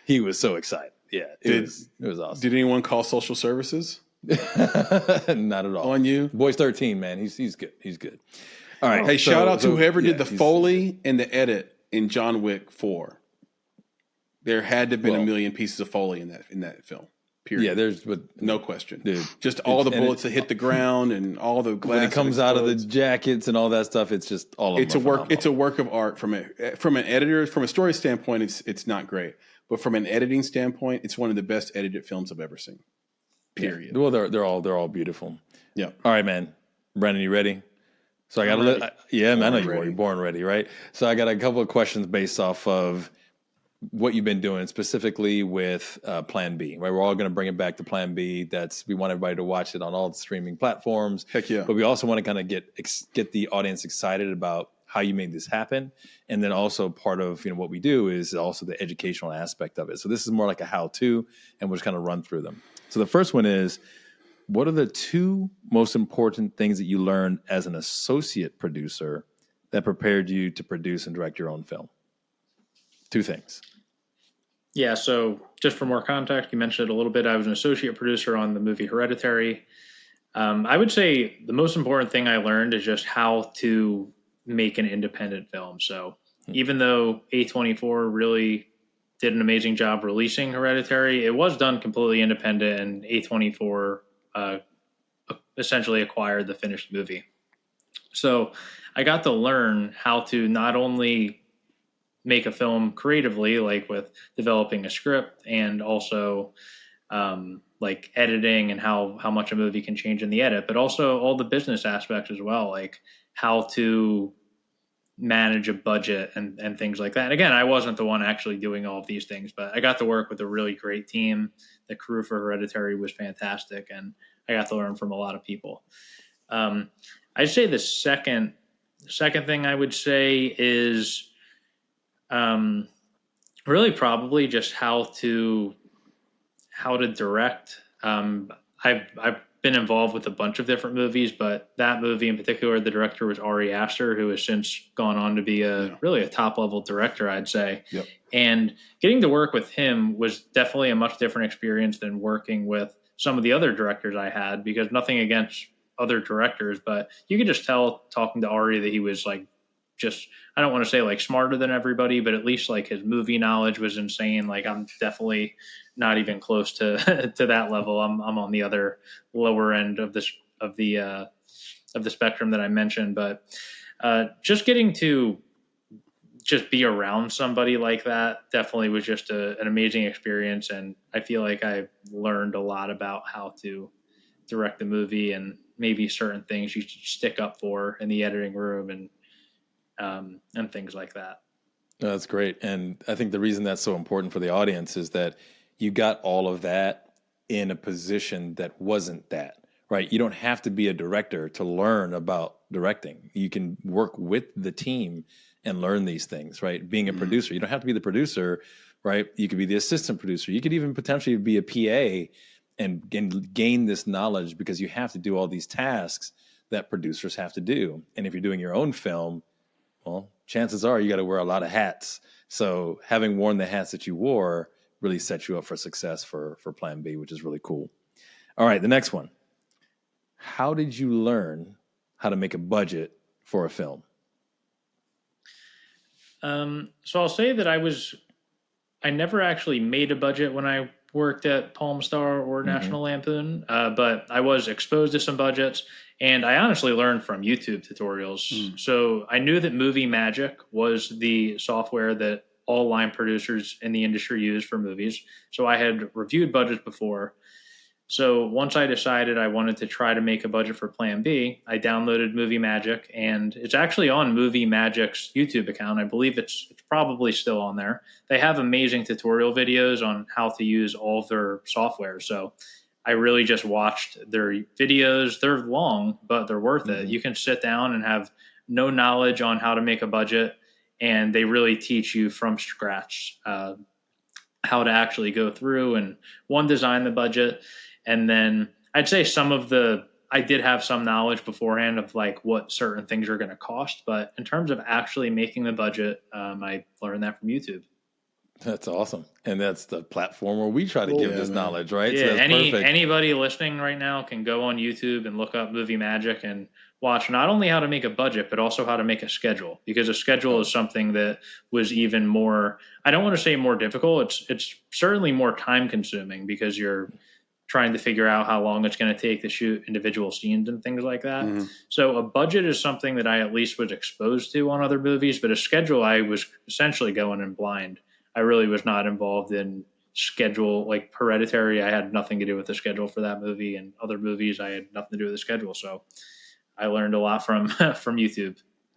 He was so excited. Yeah, it was awesome. Did anyone call social services? Not at all. On you, boy's 13, man. He's good. He's good. All right. Hey, shout out to whoever did the Foley and the edit in John Wick 4. There had to have been a million pieces of Foley in that film. Period. Yeah, no question. Dude, just all the bullets that hit the ground and all the glass. When it comes out of the jackets and all that stuff, it's just all of them. It's a work of art from an editor, from a story standpoint. It's not great, but from an editing standpoint, it's one of the best edited films I've ever seen. Period. Yeah. Well, they're all beautiful. Yeah. All right, man. Brandon, you ready? So I got man. I know you're born ready, right? So I got a couple of questions based off of what you've been doing, specifically with Plan B. Right, we're all going to bring it back to Plan B. We want everybody to watch it on all the streaming platforms. Heck yeah! But we also want to kind of get the audience excited about how you made this happen, and then also part of what we do is also the educational aspect of it. So this is more like a how-to, and we'll just kind of run through them. So the first one is, what are the two most important things that you learned as an associate producer that prepared you to produce and direct your own film? Two things. Yeah, so just for more context, you mentioned it a little bit. I was an associate producer on the movie Hereditary. I would say the most important thing I learned is just how to make an independent film. So even though A24 really did an amazing job releasing Hereditary, it was done completely independent, and A24 essentially acquired the finished movie. So I got to learn how to not only make a film creatively, like with developing a script, and also like editing and how much a movie can change in the edit, but also all the business aspects as well, like how to manage a budget and things like that. And again, I wasn't the one actually doing all of these things, but I got to work with a really great team. The crew for Hereditary was fantastic, and I got to learn from a lot of people. I'd say the second thing I would say is really probably just how to direct. I've been involved with a bunch of different movies, but that movie in particular, the director was Ari Aster, who has since gone on to be really a top level director, I'd say. Yep. And getting to work with him was definitely a much different experience than working with some of the other directors I had, because nothing against other directors, but you could just tell talking to Ari that he was like, just, I don't want to say like smarter than everybody, but at least like his movie knowledge was insane. Like I'm definitely not even close to to that level. I'm on the other lower end of the spectrum that I mentioned, but just getting to just be around somebody like that definitely was just an amazing experience. And I feel like I learned a lot about how to direct the movie and maybe certain things you should stick up for in the editing room and things like that. That's great. And I think the reason that's so important for the audience is that you got all of that in a position that wasn't that, right? You don't have to be a director to learn about directing. You can work with the team and learn these things, right? Being a producer, you don't have to be the producer, right? You could be the assistant producer. You could even potentially be a PA and gain this knowledge, because you have to do all these tasks that producers have to do. And if you're doing your own film, well, chances are you got to wear a lot of hats. So having worn the hats that you wore really sets you up for success for Plan B, which is really cool. All right, the next one. How did you learn how to make a budget for a film? So I'll say that I never actually made a budget when I worked at Palm Star or National Lampoon, but I was exposed to some budgets, and I honestly learned from YouTube tutorials. So I knew that Movie Magic was the software that all line producers in the industry use for movies. So I had reviewed budgets before. So once I decided I wanted to try to make a budget for Plan B, I downloaded Movie Magic, and it's actually on Movie Magic's YouTube account. I believe it's probably still on there. They have amazing tutorial videos on how to use all of their software. So I really just watched their videos. They're long, but they're worth it. You can sit down and have no knowledge on how to make a budget, and they really teach you from scratch how to actually go through and design the budget. And then I'd say I did have some knowledge beforehand of like what certain things are going to cost, but in terms of actually making the budget, I learned that from YouTube. That's awesome. And that's the platform where we try to give this knowledge, right? Yeah, so that's perfect. Anybody listening right now can go on YouTube and look up Movie Magic and watch not only how to make a budget, but also how to make a schedule, because a schedule is something that was even more, I don't want to say more difficult. It's certainly more time consuming, because you're trying to figure out how long it's going to take to shoot individual scenes and things like that. So a budget is something that I at least was exposed to on other movies, but a schedule, I was essentially going in blind. I really was not involved in schedule. Like Hereditary, I had nothing to do with the schedule for that movie, and other movies I had nothing to do with the schedule. So I learned a lot from from YouTube.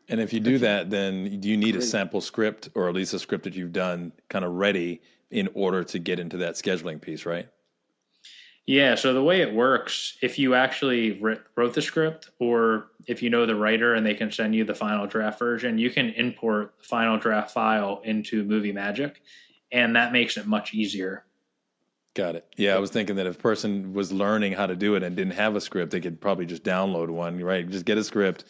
And if you do that, then do you need a sample script, or at least a script that you've done kind of ready in order to get into that scheduling piece, right? Yeah, so the way it works, if you actually wrote the script, or if you know the writer and they can send you the final draft version, you can import the final draft file into Movie Magic, and that makes it much easier. Got it. Yeah, I was thinking that if a person was learning how to do it and didn't have a script, they could probably just download one, right? Just get a script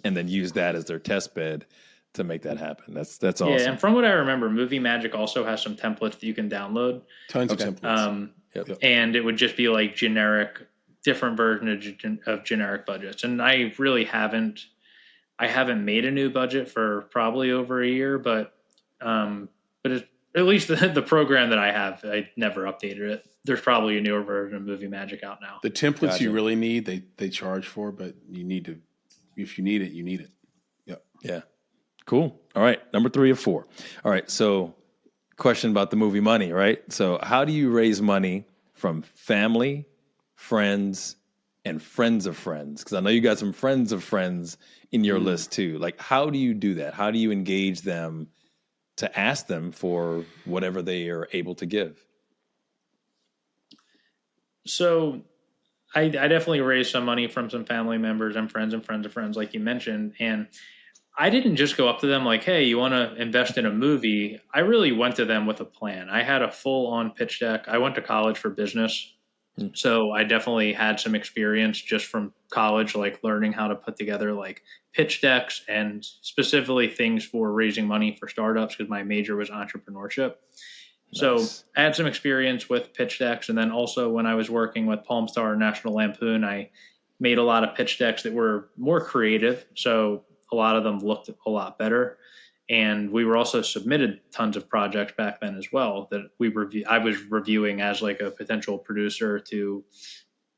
and then use that as their test bed to make that happen. That's awesome. Yeah, and from what I remember, Movie Magic also has some templates that you can download. Tons of templates. And it would just be like different version of generic budgets. And I really haven't made a new budget for probably over a year, but At least the program that I have, I never updated it. There's probably a newer version of Movie Magic out now. The templates you really need, they charge for, but you need to, if you need it, you need it. Yep. Yeah. Cool. All right. Number 3 of 4. All right. So question about the movie money, right? So how do you raise money from family, friends, and friends of friends? Because I know you got some friends of friends in your list too. Like, how do you do that? How do you engage them to ask them for whatever they are able to give? So I definitely raised some money from some family members and friends of friends, like you mentioned. And I didn't just go up to them like, hey, you want to invest in a movie? I really went to them with a plan. I had a full-on pitch deck. I went to college for business. So I definitely had some experience just from college, like learning how to put together like pitch decks and specifically things for raising money for startups because my major was entrepreneurship. Nice. So I had some experience with pitch decks. And then also when I was working with Palm Star National Lampoon, I made a lot of pitch decks that were more creative. So a lot of them looked a lot better. And we were also submitted tons of projects back then as well that I was reviewing as like a potential producer to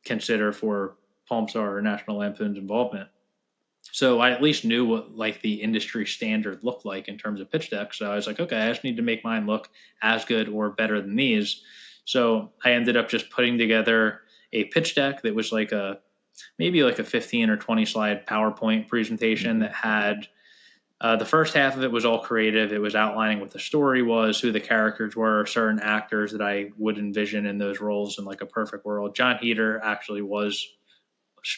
consider for Palm Star or National Lampoon's involvement. So I at least knew what like the industry standard looked like in terms of pitch decks. So I was like, okay, I just need to make mine look as good or better than these. So I ended up just putting together a pitch deck that was like maybe like a 15 or 20 slide PowerPoint presentation that had the first half of it was all creative. It was outlining what the story was, who the characters were, certain actors that I would envision in those roles in like a perfect world. John Heder actually was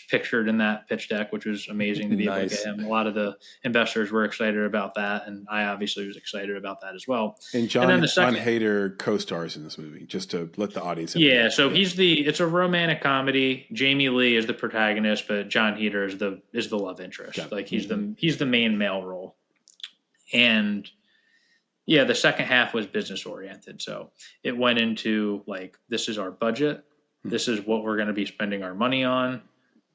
pictured in that pitch deck, which was amazing to be able to get him. A lot of the investors were excited about that, and I obviously was excited about that as well. And John Heder co-stars in this movie, just to let the audience know. Yeah, so it's a romantic comedy. Jamie Lee is the protagonist, but John Heder is the love interest. Like he's the main male role. And yeah, the second half was business oriented. So it went into like, this is our budget. This is what we're going to be spending our money on.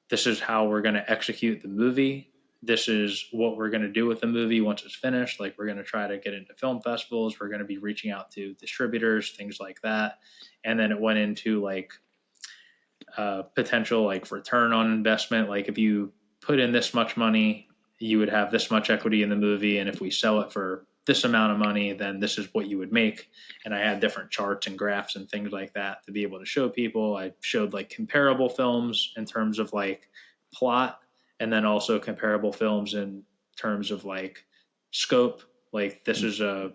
This is how we're going to execute the movie. This is what we're going to do with the movie once it's finished. Like, we're going to try to get into film festivals. We're going to be reaching out to distributors, things like that. And then it went into like potential like return on investment. Like, if you put in this much money, you would have this much equity in the movie. And if we sell it for this amount of money, then this is what you would make. And I had different charts and graphs and things like that to be able to show people. I showed like comparable films in terms of like plot, and then also comparable films in terms of like scope. Like, this is a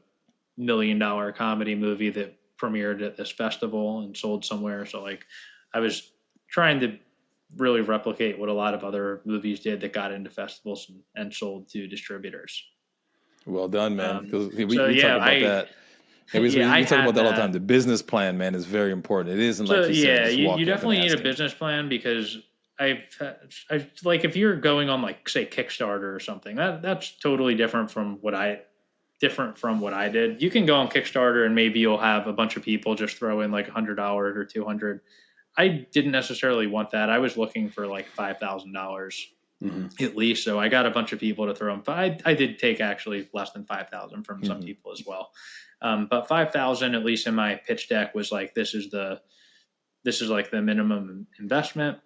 $1 million comedy movie that premiered at this festival and sold somewhere. So like, I was trying to really replicate what a lot of other movies did that got into festivals and sold to distributors. Well done, man. We talk about that. We talk about that all the time. The business plan, man, is very important. It isn't like you definitely need a business plan, because I've like, if you're going on like say Kickstarter or something, that's totally different from what I did. You can go on Kickstarter and maybe you'll have a bunch of people just throw in like $100 or $200. I didn't necessarily want that. I was looking for like $5,000. At least. So I got a bunch of people to throw them. I did take actually less than 5,000 from some people as well. But 5,000, at least in my pitch deck, was like, this is like the minimum investment.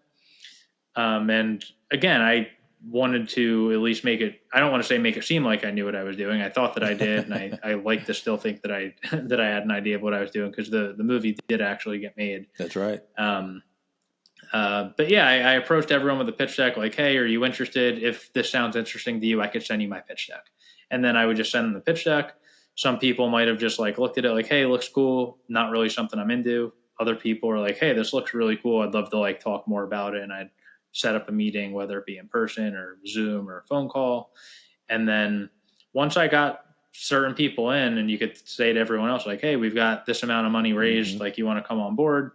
And again, I wanted to at least make it, I don't want to say make it seem like I knew what I was doing. I thought that I did. And I like to still think that I had an idea of what I was doing, because the movie did actually get made. That's right. But yeah, I approached everyone with a pitch deck, like, hey, are you interested? If this sounds interesting to you, I could send you my pitch deck. And then I would just send them the pitch deck. Some people might have just like looked at it like, hey, it looks cool. Not really something I'm into. Other people are like, hey, this looks really cool. I'd love to like talk more about it. And I'd set up a meeting, whether it be in person or Zoom or a phone call. And then once I got certain people in, and you could say to everyone else, like, hey, we've got this amount of money raised. Like, you want to come on board?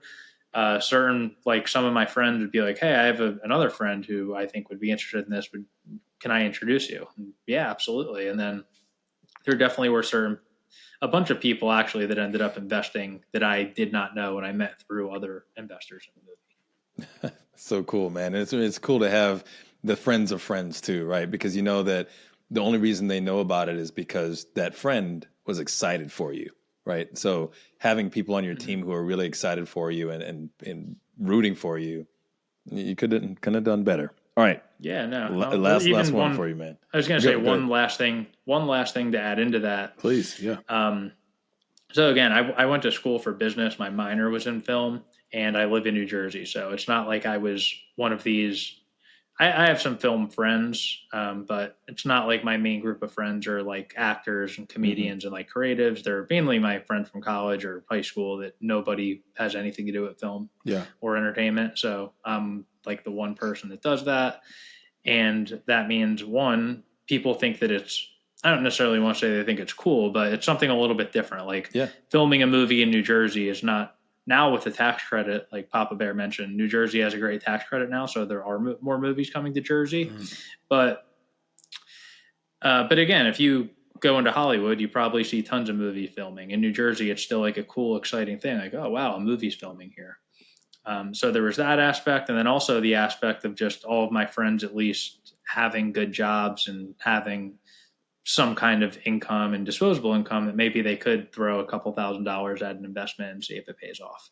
Like some of my friends would be like, hey, I have another friend who I think would be interested in this. Can I introduce you? And yeah, absolutely. And then there definitely were a bunch of people actually that ended up investing that I did not know, and I met through other investors in the movie. So cool, man. It's cool to have the friends of friends too, right? Because you know that the only reason they know about it is because that friend was excited for you. right? So having people on your team who are really excited for you and rooting for you, you couldn't have done better. All right. Yeah, no. Last one for you, man. I was going to say one last thing to add into that. Please, yeah. So again, I went to school for business. My minor was in film, and I live in New Jersey. So it's not like I was one of these. I have some film friends, but it's not like my main group of friends are like actors and comedians and like creatives. They're mainly my friends from college or high school that nobody has anything to do with film or entertainment. So I'm like the one person that does that. And that means, one, people think that I don't necessarily want to say they think it's cool, but it's something a little bit different. Like filming a movie in New Jersey is not, now with the tax credit, like Papa Bear mentioned, New Jersey has a great tax credit now, so there are more movies coming to Jersey. But again, if you go into Hollywood, you probably see tons of movie filming. In New Jersey, it's still like a cool, exciting thing. Like, oh wow, a movie's filming here. So there was that aspect, and then also the aspect of just all of my friends at least having good jobs and having some kind of income and disposable income that maybe they could throw a couple $1,000s at an investment and see if it pays off.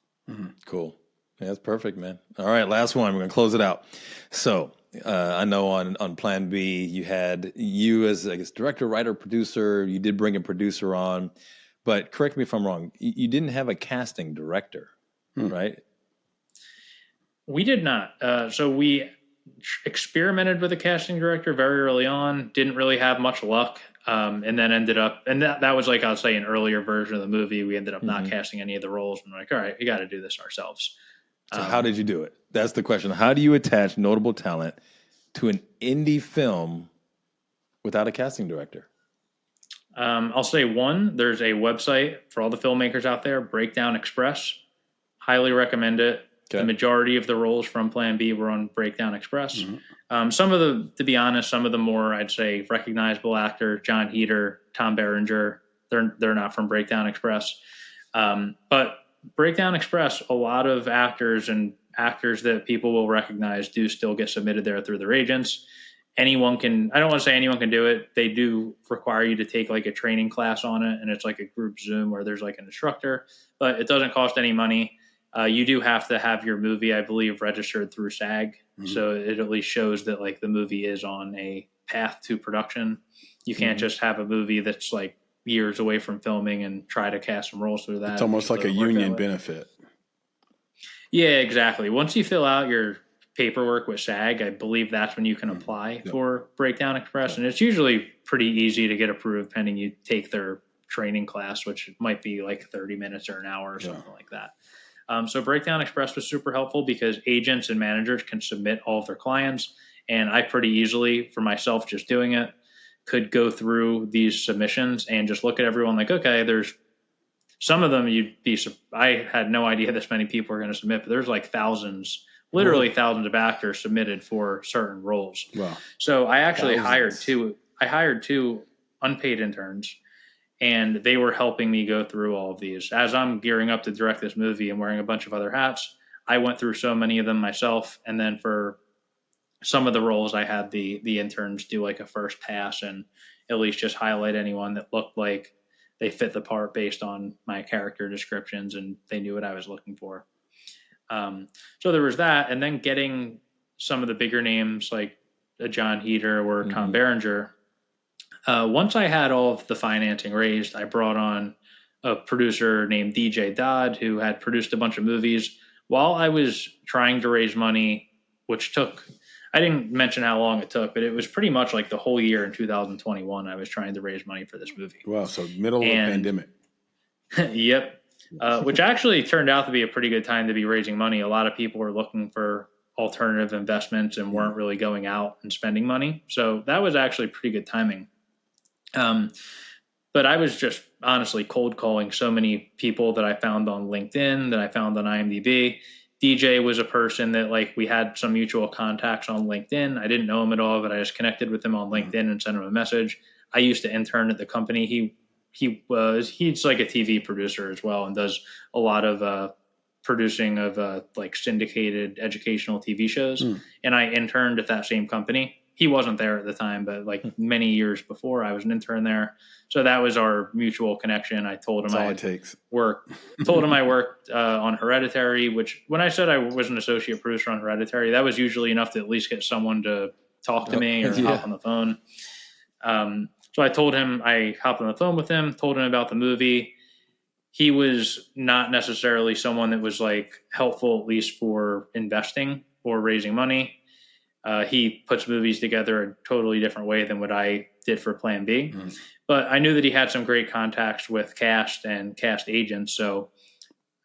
Cool. Yeah, that's perfect, man. All right, last one. We're going to close it out. So I know on Plan B, you had you as, I guess, director, writer, producer. You did bring a producer on, but correct me if I'm wrong. You didn't have a casting director, right? We did not. So we experimented with a casting director very early on, didn't really have much luck, and then ended up, and that was like, I'll say, an earlier version of the movie. We ended up not casting any of the roles, and we're like, all right, we got to do this ourselves. So how did you do it? That's the question. How do you attach notable talent to an indie film without a casting director? I'll say one, there's a website for all the filmmakers out there, Breakdown Express. Highly recommend it. Okay. The majority of the roles from Plan B were on Breakdown Express. To be honest, some of the more, I'd say, recognizable actors, John Heater, Tom Berenger, they're not from Breakdown Express. But Breakdown Express, a lot of actors that people will recognize do still get submitted there through their agents. I don't want to say anyone can do it. They do require you to take like a training class on it, and it's like a group Zoom where there's like an instructor, but it doesn't cost any money. You do have to have your movie, I believe, registered through SAG. So it at least shows that like the movie is on a path to production. You can't just have a movie that's like years away from filming and try to cast some roles through that. It's almost like a union benefit. Yeah, exactly. Once you fill out your paperwork with SAG, I believe that's when you can apply for Breakdown Express. And it's usually pretty easy to get approved pending you take their training class, which might be like 30 minutes or an hour or something like that. So Breakdown Express was super helpful because agents and managers can submit all of their clients. And I pretty easily, for myself, just doing it, could go through these submissions and just look at everyone like, okay, there's some of them I had no idea this many people are going to submit, but there's like thousands of actors submitted for certain roles. Wow. So I actually hired two unpaid interns, and they were helping me go through all of these. As I'm gearing up to direct this movie and wearing a bunch of other hats, I went through so many of them myself. And then for some of the roles, I had the interns do like a first pass and at least just highlight anyone that looked like they fit the part based on my character descriptions and they knew what I was looking for. So there was that. And then getting some of the bigger names like a John Heater or Tom Berenger. Once I had all of the financing raised, I brought on a producer named DJ Dodd, who had produced a bunch of movies. While I was trying to raise money, which I didn't mention how long it took, but it was pretty much like the whole year in 2021, I was trying to raise money for this movie. Wow, so middle of the pandemic. Yep. Which actually turned out to be a pretty good time to be raising money. A lot of people were looking for alternative investments and weren't really going out and spending money. So that was actually pretty good timing. But I was just honestly cold calling so many people that I found on LinkedIn, that I found on IMDb. DJ was a person that like we had some mutual contacts on LinkedIn. I didn't know him at all, but I just connected with him on LinkedIn and sent him a message. I used to intern at the company. He's like a TV producer as well and does a lot of producing of like syndicated educational TV shows. And I interned at that same company. he wasn't there at the time, but like many years before, I was an intern there. So that was our mutual connection. I told him I worked on Hereditary, which when I said I was an associate producer on Hereditary, that was usually enough to at least get someone to talk to me or hop on the phone. So I told him, I hopped on the phone with him, told him about the movie. He was not necessarily someone that was like helpful, at least for investing or raising money. He puts movies together a totally different way than what I did for Plan B. Mm. But I knew that he had some great contacts with cast and cast agents. So,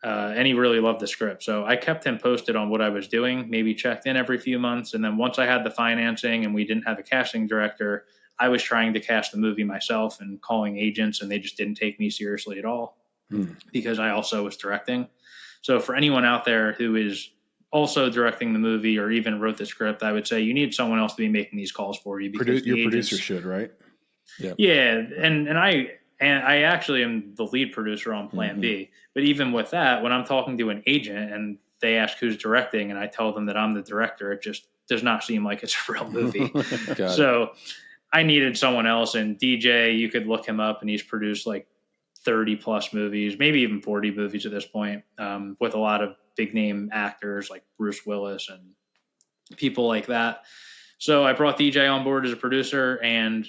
and he really loved the script. So I kept him posted on what I was doing, maybe checked in every few months. And then once I had the financing and we didn't have a casting director, I was trying to cast the movie myself and calling agents, and they just didn't take me seriously at all because I also was directing. So for anyone out there who is also directing the movie or even wrote the script, I would say you need someone else to be making these calls for you. Because your producer should, right? Yeah. And I actually am the lead producer on Plan B. But even with that, when I'm talking to an agent and they ask who's directing and I tell them that I'm the director, it just does not seem like it's a real movie. So I needed someone else. And DJ, you could look him up, and he's produced like 30 plus movies, maybe even 40 movies at this point, with a lot of big name actors like Bruce Willis and people like that. So I brought DJ on board as a producer, and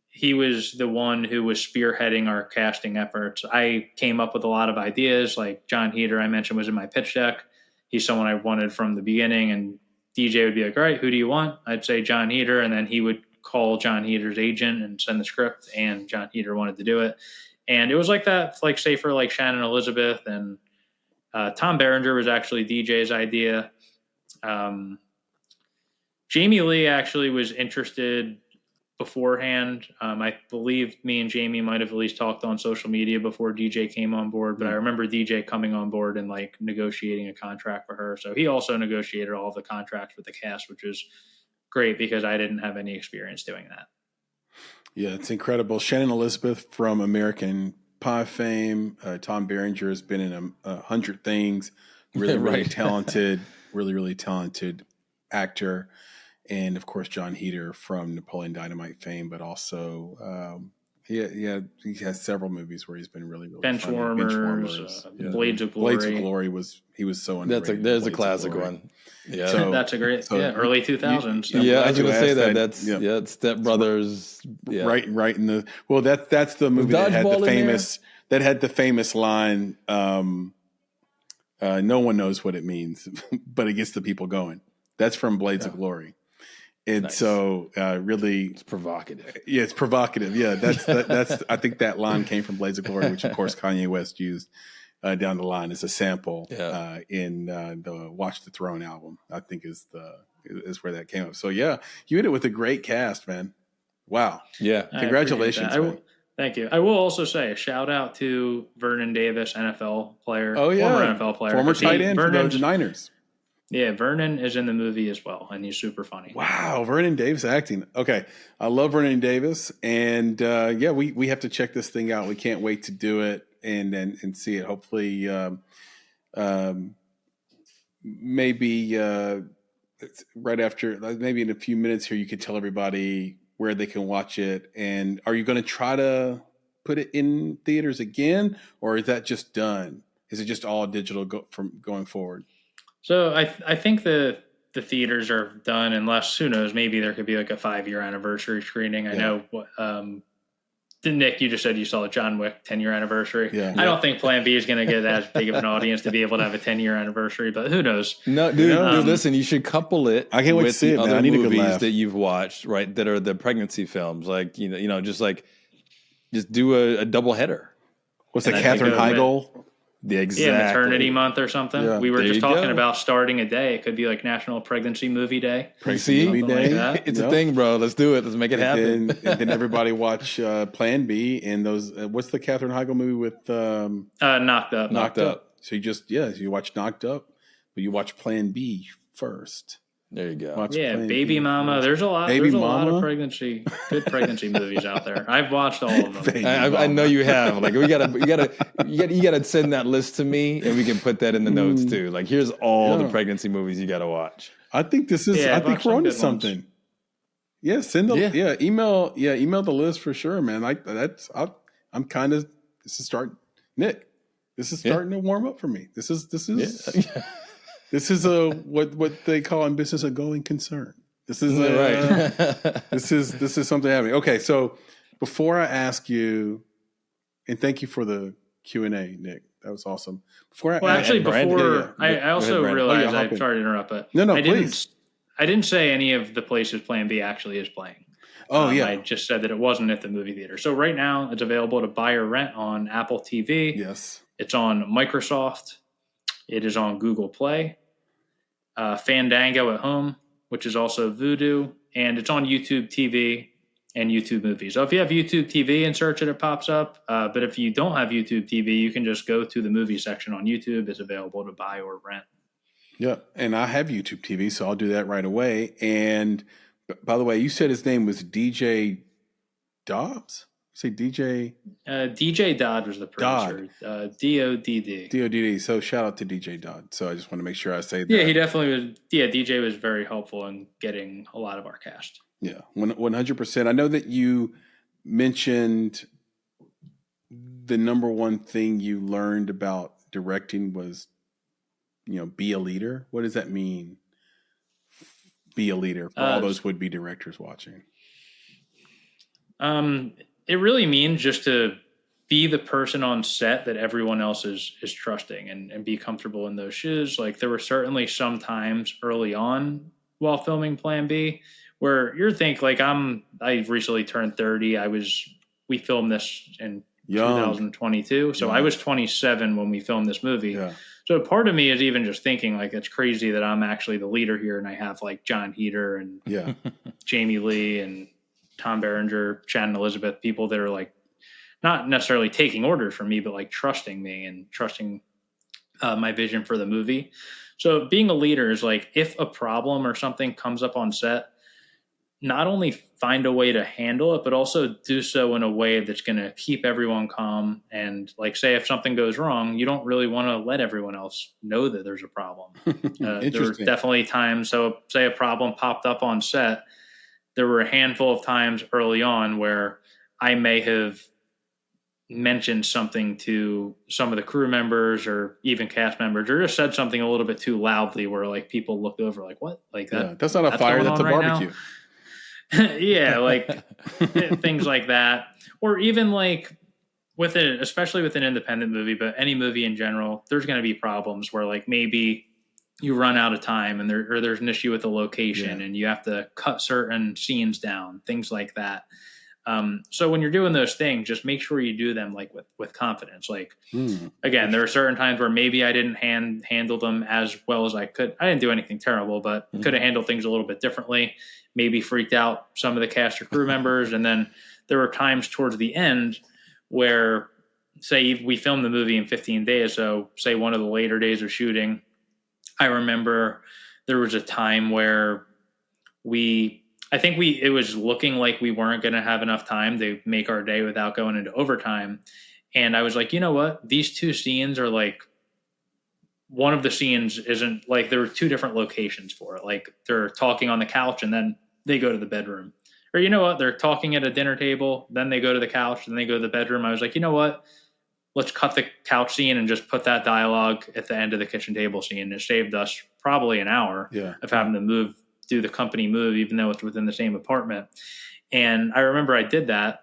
he was the one who was spearheading our casting efforts. I came up with a lot of ideas, like John Heder, I mentioned, was in my pitch deck. He's someone I wanted from the beginning, and DJ would be like, all right, who do you want? I'd say John Heder, and then he would call John Heder's agent and send the script, and John Heder wanted to do it. And it was like that, like say for like Shannon Elizabeth, and Tom Berenger was actually DJ's idea. Jamie Lee actually was interested beforehand. I believe me and Jamie might have at least talked on social media before DJ came on board, but I remember DJ coming on board and like negotiating a contract for her. So he also negotiated all of the contracts with the cast, which was great because I didn't have any experience doing that. Yeah, it's incredible. Shannon Elizabeth from American Pie fame. Tom Berenger has been in 100 things. Really talented, really talented actor. And of course, John Heder from Napoleon Dynamite fame, but also he has several movies where he's been really Benchwarmers, Blades of Glory. Blades of Glory he was so underrated. There's a classic one. Yeah, so, that's a great early 2000s. I was going to say that's Step Brothers. Yeah. Right in the that's the movie that had the famous line. No one knows what it means, but it gets the people going. That's from Blades of Glory. And so really it's provocative. Yeah, it's provocative. Yeah, that's I think that line came from Blades of Glory, which of course Kanye West used down the line as a sample in the Watch the Throne album. I think is where that came up. So yeah, you hit it with a great cast, man. Wow. Yeah. Congratulations. Man. Thank you. I will also say a shout out to Vernon Davis, NFL player. Oh yeah, former NFL player, former tight end for the Niners. Yeah, Vernon is in the movie as well, and he's super funny. Wow, Vernon Davis acting. Okay, I love Vernon Davis, and we have to check this thing out. We can't wait to do it and see it. Hopefully, maybe right after, maybe in a few minutes here, you could tell everybody where they can watch it. And are you going to try to put it in theaters again, or is that just done? Is it just all digital from going forward? So I think the theaters are done, unless, who knows, maybe there could be like a 5-year anniversary screening. I know Nick, you just said you saw the John Wick 10-year anniversary. Yeah. I don't think Plan B is going to get as big of an audience to be able to have a 10-year anniversary, but who knows? No, dude, listen, you should couple it I can't wait with to see it, other I need movies a good laugh. that you've watched, right, that are the pregnancy films. Like, just do a double header. What's that, Katherine Heigl? Exactly. Yeah, maternity month or something. Yeah. We were just talking about starting a day. It could be like National Pregnancy Movie Day. Pregnancy Movie Day. Like it's a thing, bro. Let's do it. Let's make it happen. And then everybody watch Plan B and those. What's the Katherine Heigl movie with? Knocked Up. Knocked Up. So you watch Knocked Up, but you watch Plan B first. There you go. Watch Baby Mama. There's a lot. There's a lot of good pregnancy movies out there. I've watched all of them. I know you have. Like you gotta send that list to me, and we can put that in the notes too. Like here's all the pregnancy movies you gotta watch. I think this is. I think we're onto something. Yeah, email the list for sure, man. Like I'm kind of this is starting to warm up for me. This is this is a what they call in business a going concern. This is right. this is something happening. Okay, so before I ask you, and thank you for the Q&A, Nick. That was awesome. I also realized I'm sorry to interrupt, but please. I didn't say any of the places Plan B actually is playing. I just said that it wasn't at the movie theater. So right now it's available to buy or rent on Apple TV. Yes. It's on Microsoft. It is on Google Play. Fandango at home, which is also Vudu, and it's on YouTube TV and YouTube Movies. So if you have YouTube TV and search it pops up. But if you don't have YouTube TV, you can just go to the movie section on YouTube. It's available to buy or rent. Yeah, and I have YouTube TV, so I'll do that right away. And by the way, you said his name was DJ Dobbs? You say DJ? DJ Dodd was the producer. D-O-D-D. D-O-D-D. So shout out to DJ Dodd. So I just want to make sure I say that. Yeah, he definitely was. Yeah, DJ was very helpful in getting a lot of our cast. Yeah, 100%. I know that you mentioned the number one thing you learned about directing was, be a leader. What does that mean? Be a leader for all those would-be directors watching. It really means just to be the person on set that everyone else is trusting and be comfortable in those shoes. Like there were certainly some times early on while filming Plan B where you're thinking like I recently turned 30. We filmed this in 2022. So I was 27 when we filmed this movie. Yeah. So part of me is even just thinking like, it's crazy that I'm actually the leader here. And I have like John Heater and Jamie Lee and Tom Berenger, Shannon Elizabeth, people that are like not necessarily taking orders from me, but like trusting me and trusting my vision for the movie. So being a leader is like, if a problem or something comes up on set, not only find a way to handle it, but also do so in a way that's going to keep everyone calm. And like, say if something goes wrong, you don't really want to let everyone else know that there's a problem. There were definitely times. So say a problem popped up on set. There were a handful of times early on where I may have mentioned something to some of the crew members or even cast members, or just said something a little bit too loudly where like people looked over like, what? Like that? That's not a fire. That's a barbecue. Yeah. Like things like that. Or even like especially with an independent movie, but any movie in general, there's going to be problems where like maybe you run out of time and there's an issue with the location and you have to cut certain scenes down, things like that. So when you're doing those things, just make sure you do them like with confidence. Like, again, there are certain times where maybe I didn't handle them as well as I could. I didn't do anything terrible, but could have handled things a little bit differently, maybe freaked out some of the cast or crew members. And then there were times towards the end where say we filmed the movie in 15 days. So say one of the later days of shooting, I remember there was a time where it was looking like we weren't going to have enough time to make our day without going into overtime. And I was like, you know what? These two scenes are like, one of the scenes isn't like, there were two different locations for it. Like they're talking on the couch and then they go to the bedroom. Or you know what? They're talking at a dinner table, then they go to the couch, and then they go to the bedroom. I was like, you know what? Let's cut the couch scene and just put that dialogue at the end of the kitchen table scene. It saved us probably an hour of having to do the company move, even though it's within the same apartment. And I remember I did that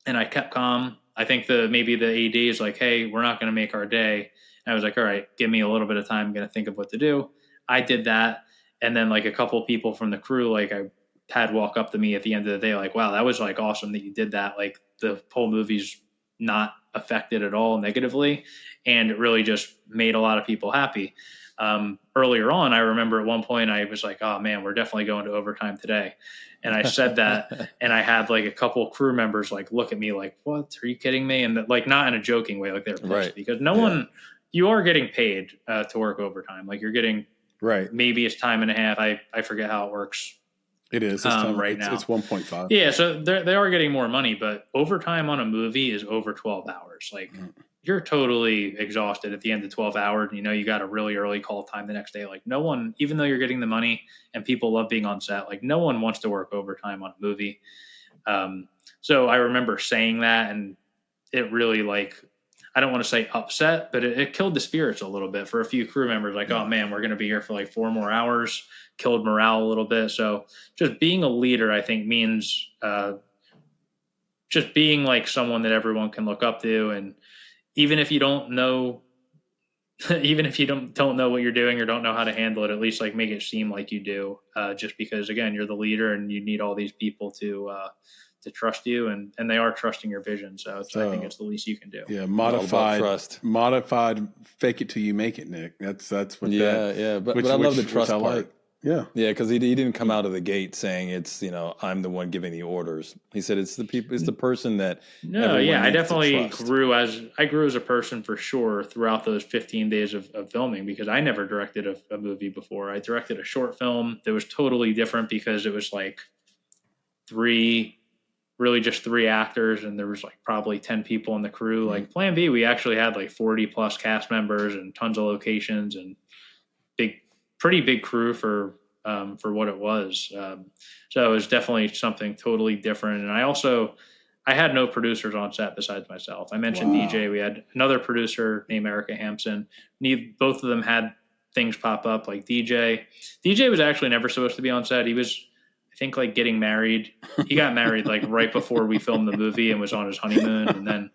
and I kept calm. I think maybe the AD is like, hey, we're not going to make our day. And I was like, all right, give me a little bit of time. I'm going to think of what to do. I did that. And then like a couple people from the crew, like I had walk up to me at the end of the day, like, wow, that was like awesome that you did that. Like the whole movie's not affected at all negatively. And it really just made a lot of people happy. Earlier on, I remember at one point I was like, oh man, we're definitely going to overtime today. And I said that and I had like a couple of crew members like look at me like, what, are you kidding me? And like, not in a joking way, like they're pissed because you are getting paid to work overtime. Like you're getting maybe it's time and a half. I forget how it works. It is now. It's 1.5. Yeah. So they are getting more money, but overtime on a movie is over 12 hours. Like you're totally exhausted at the end of 12 hours. You know, you got a really early call time the next day. Like no one, even though you're getting the money and people love being on set, like no one wants to work overtime on a movie. So I remember saying that, and it really, like, I don't want to say upset, but it killed the spirits a little bit for a few crew members. Like, oh man, we're going to be here for like 4 more hours, killed morale a little bit. So just being a leader, I think, means just being like someone that everyone can look up to. And even if you don't know, even if you don't know what you're doing or don't know how to handle it, at least like make it seem like you do, just because again, you're the leader and you need all these people to trust you, and they are trusting your vision. So I think it's the least you can do. Yeah. Modified, fake it till you make it, Nick. That's what But I love the trust part. Like. Yeah. Yeah. Cause he didn't come out of the gate saying it's, I'm the one giving the orders. He said, it's the person that. I definitely grew as a person for sure throughout those 15 days of filming, because I never directed a movie before. I directed a short film that was totally different because it was like just three actors, and there was like probably 10 people in the crew. Mm-hmm. Like Plan B, we actually had like 40 plus cast members and tons of locations and pretty big crew for what it was. So it was definitely something totally different. And I had no producers on set besides myself. I mentioned DJ. We had another producer named Erica Hampson. Both of them had things pop up. Like DJ was actually never supposed to be on set. He was, I think, like getting married. He got married like right before we filmed the movie and was on his honeymoon. And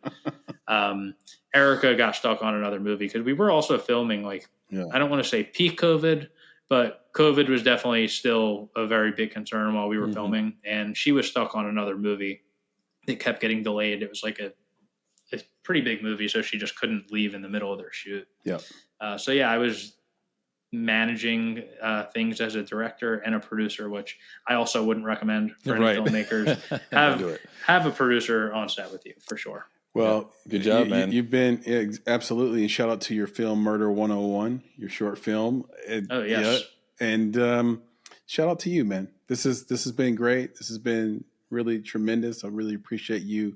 then Erica got stuck on another movie because we were also filming like, I don't want to say peak COVID, but COVID was definitely still a very big concern while we were filming. And she was stuck on another movie that kept getting delayed. It was like a pretty big movie, so she just couldn't leave in the middle of their shoot. Yeah. I was managing things as a director and a producer, which I also wouldn't recommend for any filmmakers. Have a producer on set with you for sure. Well, good job, man. You've been absolutely, and shout out to your film Murder 101, your short film. Oh yes, and shout out to you, man. This has been great. This has been really tremendous. I really appreciate you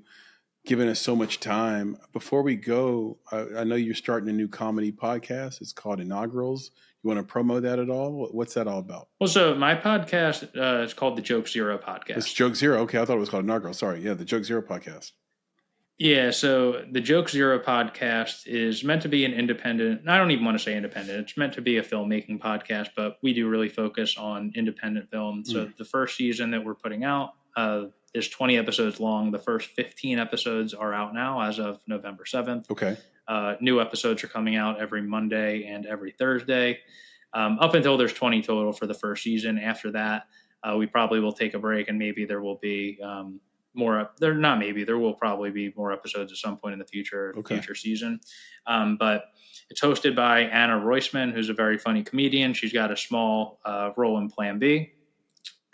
giving us so much time. Before we go, I know you're starting a new comedy podcast. It's called Inaugurals. You want to promo that at all? What's that all about? Well, so my podcast is called the Joke Zero Podcast. It's Joke Zero. Okay, I thought it was called Inaugural. Sorry. Yeah, the Joke Zero Podcast. Yeah, so the Joke Zero podcast is meant to be an independent. I don't even want to say independent. It's meant to be a filmmaking podcast, but we do really focus on independent film. So the first season that we're putting out is 20 episodes long. The first 15 episodes are out now as of November 7th. Okay. New episodes are coming out every Monday and every Thursday, up until there's 20 total for the first season. After that, we probably will take a break, and maybe there will be there will probably be more episodes at some point in the future season. But it's hosted by Anna Roisman, who's a very funny comedian. She's got a small role in Plan B.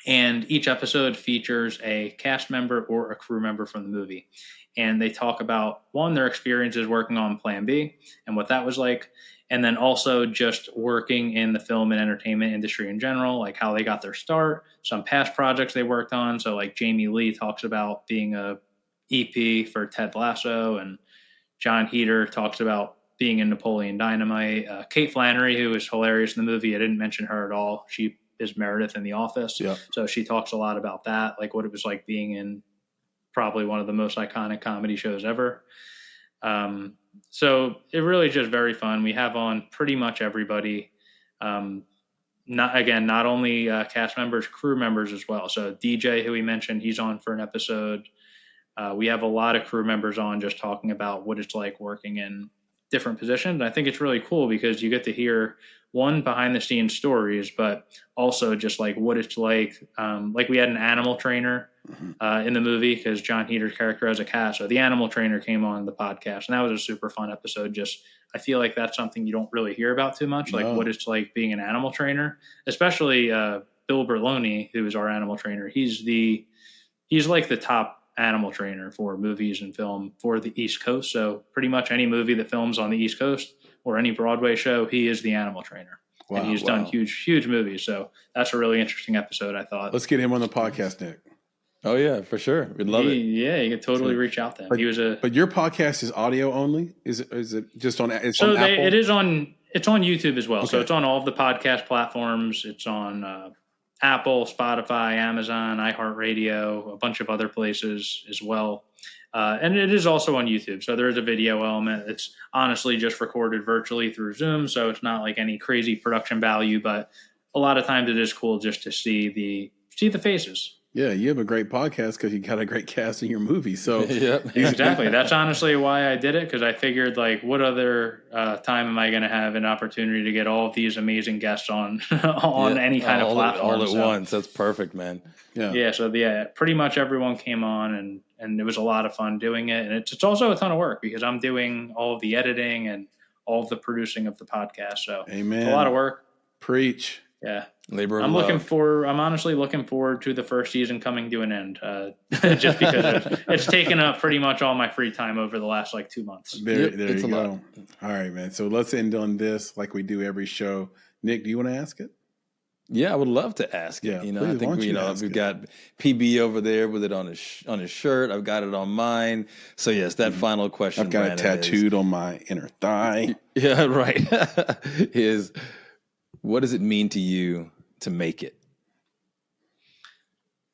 And each episode features a cast member or a crew member from the movie. And they talk about, one, their experiences working on Plan B and what that was like. And then also just working in the film and entertainment industry in general, like how they got their start, some past projects they worked on. So like Jamie Lee talks about being a EP for Ted Lasso, and John Heder talks about being in Napoleon Dynamite. Kate Flannery, who is hilarious in the movie, I didn't mention her at all. She is Meredith in The Office. Yeah. So she talks a lot about that, like what it was like being in probably one of the most iconic comedy shows ever. So it really is just very fun. We have on pretty much everybody. Not only cast members, crew members as well. So DJ, who we mentioned, he's on for an episode. We have a lot of crew members on just talking about what it's like working in different positions. I think it's really cool because you get to hear one, behind the scenes stories, but also just like what it's like. Like we had an animal trainer in the movie because John Heder's character has a cat. So the animal trainer came on the podcast, and that was a super fun episode. I feel like that's something you don't really hear about too much, like what it's like being an animal trainer, especially Bill Berloni, who is our animal trainer. He's like the top animal trainer for movies and film for the East Coast. So pretty much any movie that films on the East Coast or any Broadway show, he is the animal trainer. Wow, and he's done huge movies. So that's a really interesting episode, I thought. Let's get him on the podcast, Nick. Oh yeah, for sure. We'd love it. Yeah, you could totally reach out to him. But your podcast is audio only? Is it just on? It's on Apple? It is on. It's on YouTube as well. Okay. So it's on all of the podcast platforms. It's on Apple, Spotify, Amazon, iHeartRadio, a bunch of other places as well. And it is also on YouTube. So there is a video element. It's honestly just recorded virtually through Zoom. So it's not like any crazy production value, but a lot of times it is cool just to see the faces. Yeah, you have a great podcast because you got a great cast in your movie. So Yep. Exactly. That's honestly why I did it, because I figured, like, what other time am I going to have an opportunity to get all of these amazing guests on any kind of platform? All at once. That's perfect, man. Yeah. So pretty much everyone came on, and it was a lot of fun doing it. And it's also a ton of work because I'm doing all of the editing and all of the producing of the podcast. So Amen. It's a lot of work. Preach. Yeah. Labor of I'm love. I'm honestly looking forward to the first season coming to an end, just because it's taken up pretty much all my free time over the last 2 months. There you go. All right, man. So let's end on this like we do every show. Nick, do you want to ask it? Yeah, I would love to ask it. Yeah, I think we've got PB over there with it on his shirt. I've got it on mine. So yes, that final question. I've got it tattooed on my inner thigh. Yeah, right. Is what does it mean to you to make it?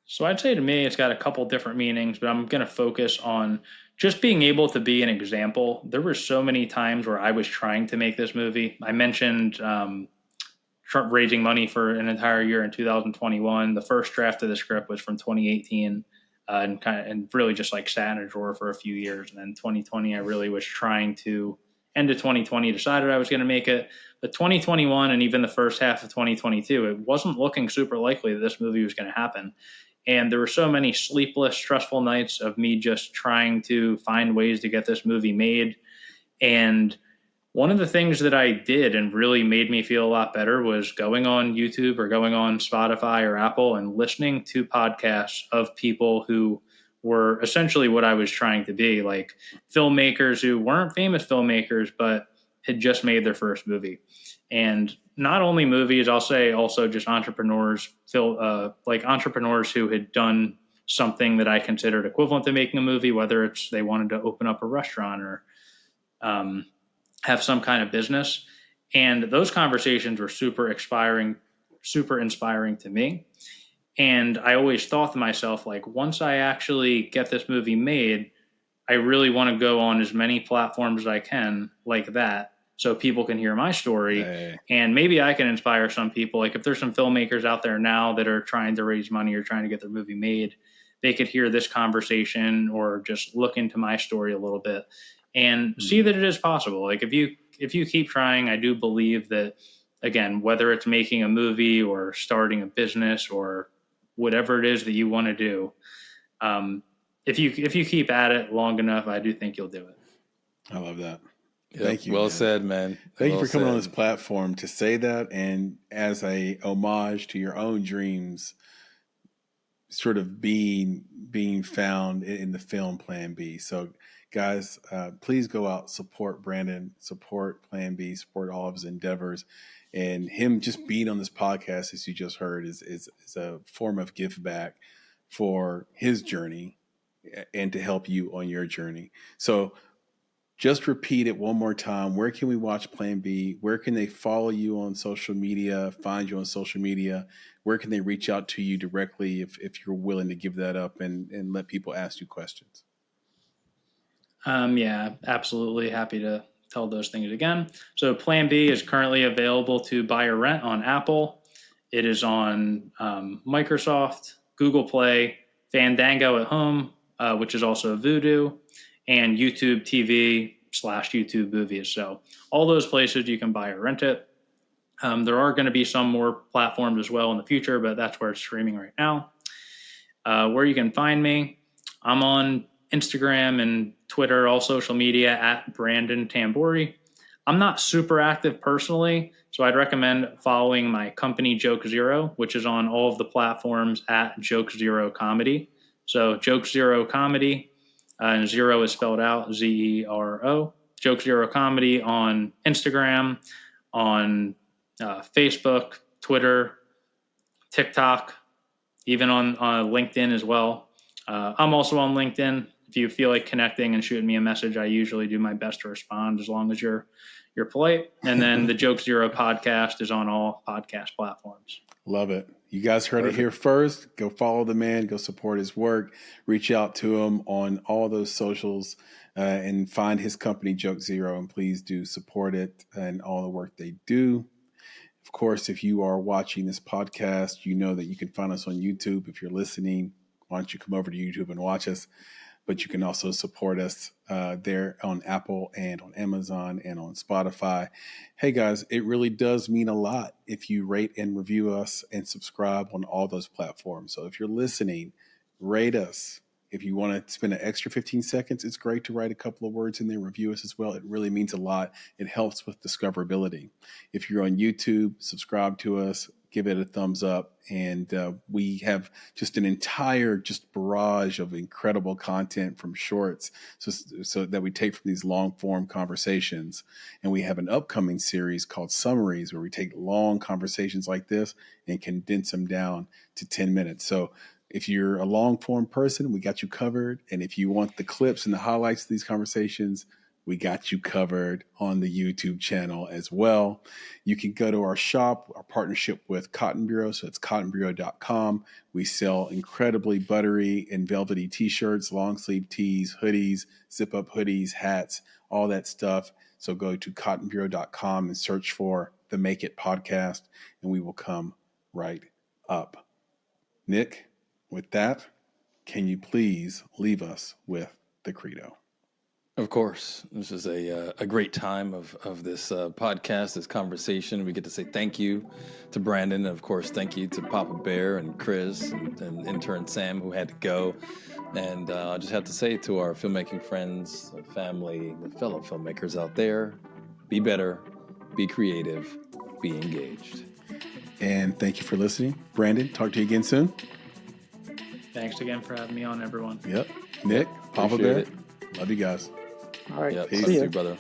So I'd say to me, it's got a couple different meanings, but I'm going to focus on just being able to be an example. There were so many times where I was trying to make this movie. I mentioned raising money for an entire year in 2021. The first draft of the script was from 2018, and really just sat in a drawer for a few years. And then 2020, I really was trying to. End of 2020, decided I was going to make it. But 2021 and even the first half of 2022, it wasn't looking super likely that this movie was going to happen. And there were so many sleepless, stressful nights of me just trying to find ways to get this movie made. And one of the things that I did and really made me feel a lot better was going on YouTube or going on Spotify or Apple and listening to podcasts of people who were essentially what I was trying to be, like filmmakers who weren't famous filmmakers, but had just made their first movie. And not only movies, I'll say also just entrepreneurs, entrepreneurs who had done something that I considered equivalent to making a movie, whether it's they wanted to open up a restaurant or have some kind of business. And those conversations were super inspiring to me. And I always thought to myself, once I actually get this movie made, I really want to go on as many platforms as I can like that, so people can hear my story. Hey. And maybe I can inspire some people. If there's some filmmakers out there now that are trying to raise money or trying to get their movie made, they could hear this conversation or just look into my story a little bit and see that it is possible. If you keep trying, I do believe that, again, whether it's making a movie or starting a business or whatever it is that you want to do, if you keep at it long enough, I do think you'll do it. I love that. Yep. Thank you. Well man. said, man. Thank you for coming on this platform to say that, and as a homage to your own dreams, sort of being found in the film Plan B. So, guys, please go out, support Brandon, support Plan B, support all of his endeavors. And him just being on this podcast, as you just heard, is a form of give back for his journey and to help you on your journey. So just repeat it one more time. Where can we watch Plan B? Where can they follow you on social media, find you on social media? Where can they reach out to you directly if you're willing to give that up and let people ask you questions? Yeah, absolutely. Happy to tell those things again. So Plan B is currently available to buy or rent on Apple. It is on Microsoft, Google Play, Fandango at home, which is also Vudu, and YouTube TV / YouTube movies. So all those places you can buy or rent it. There are going to be some more platforms as well in the future, but that's where it's streaming right now. Where you can find me, I'm on Instagram and Twitter, all social media at Brandon Tamburri. I'm not super active personally, so I'd recommend following my company Joke Zero, which is on all of the platforms at Joke Zero Comedy. So Joke Zero Comedy, and zero is spelled out Zero. Joke Zero Comedy on Instagram, on Facebook, Twitter, TikTok, even on LinkedIn as well. I'm also on LinkedIn. If you feel like connecting and shooting me a message, I usually do my best to respond as long as you're polite. And then the Joke Zero podcast is on all podcast platforms. Love it. You guys heard it here first. Go follow the man. Go support his work. Reach out to him on all those socials and find his company, Joke Zero, and please do support it and all the work they do. Of course, if you are watching this podcast, you know that you can find us on YouTube. If you're listening, why don't you come over to YouTube and watch us? But you can also support us there on Apple and on Amazon and on Spotify. Hey, guys, it really does mean a lot if you rate and review us and subscribe on all those platforms. So if you're listening, rate us. If you want to spend an extra 15 seconds, it's great to write a couple of words in there, review us as well. It really means a lot. It helps with discoverability. If you're on YouTube, subscribe to us, give it a thumbs up. And we have just an entire barrage of incredible content from shorts so that we take from these long form conversations. And we have an upcoming series called Summaries where we take long conversations like this and condense them down to 10 minutes. So if you're a long form person, we got you covered. And if you want the clips and the highlights of these conversations, we got you covered on the YouTube channel as well. You can go to our shop, our partnership with Cotton Bureau. So it's cottonbureau.com. We sell incredibly buttery and velvety t-shirts, long sleeve tees, hoodies, zip up hoodies, hats, all that stuff. So go to cottonbureau.com and search for the Make It podcast, and we will come right up. Nick, with that, can you please leave us with the credo? Of course. This is a great time of this podcast, this conversation. We get to say thank you to Brandon. And of course, thank you to Papa Bear and Chris and intern Sam, who had to go. And I just have to say to our filmmaking friends, family, the fellow filmmakers out there, be better, be creative, be engaged. And thank you for listening. Brandon, talk to you again soon. Thanks again for having me on, everyone. Yep. Nick, Papa Bear, love you guys. All right. Yep. See ya. Brother.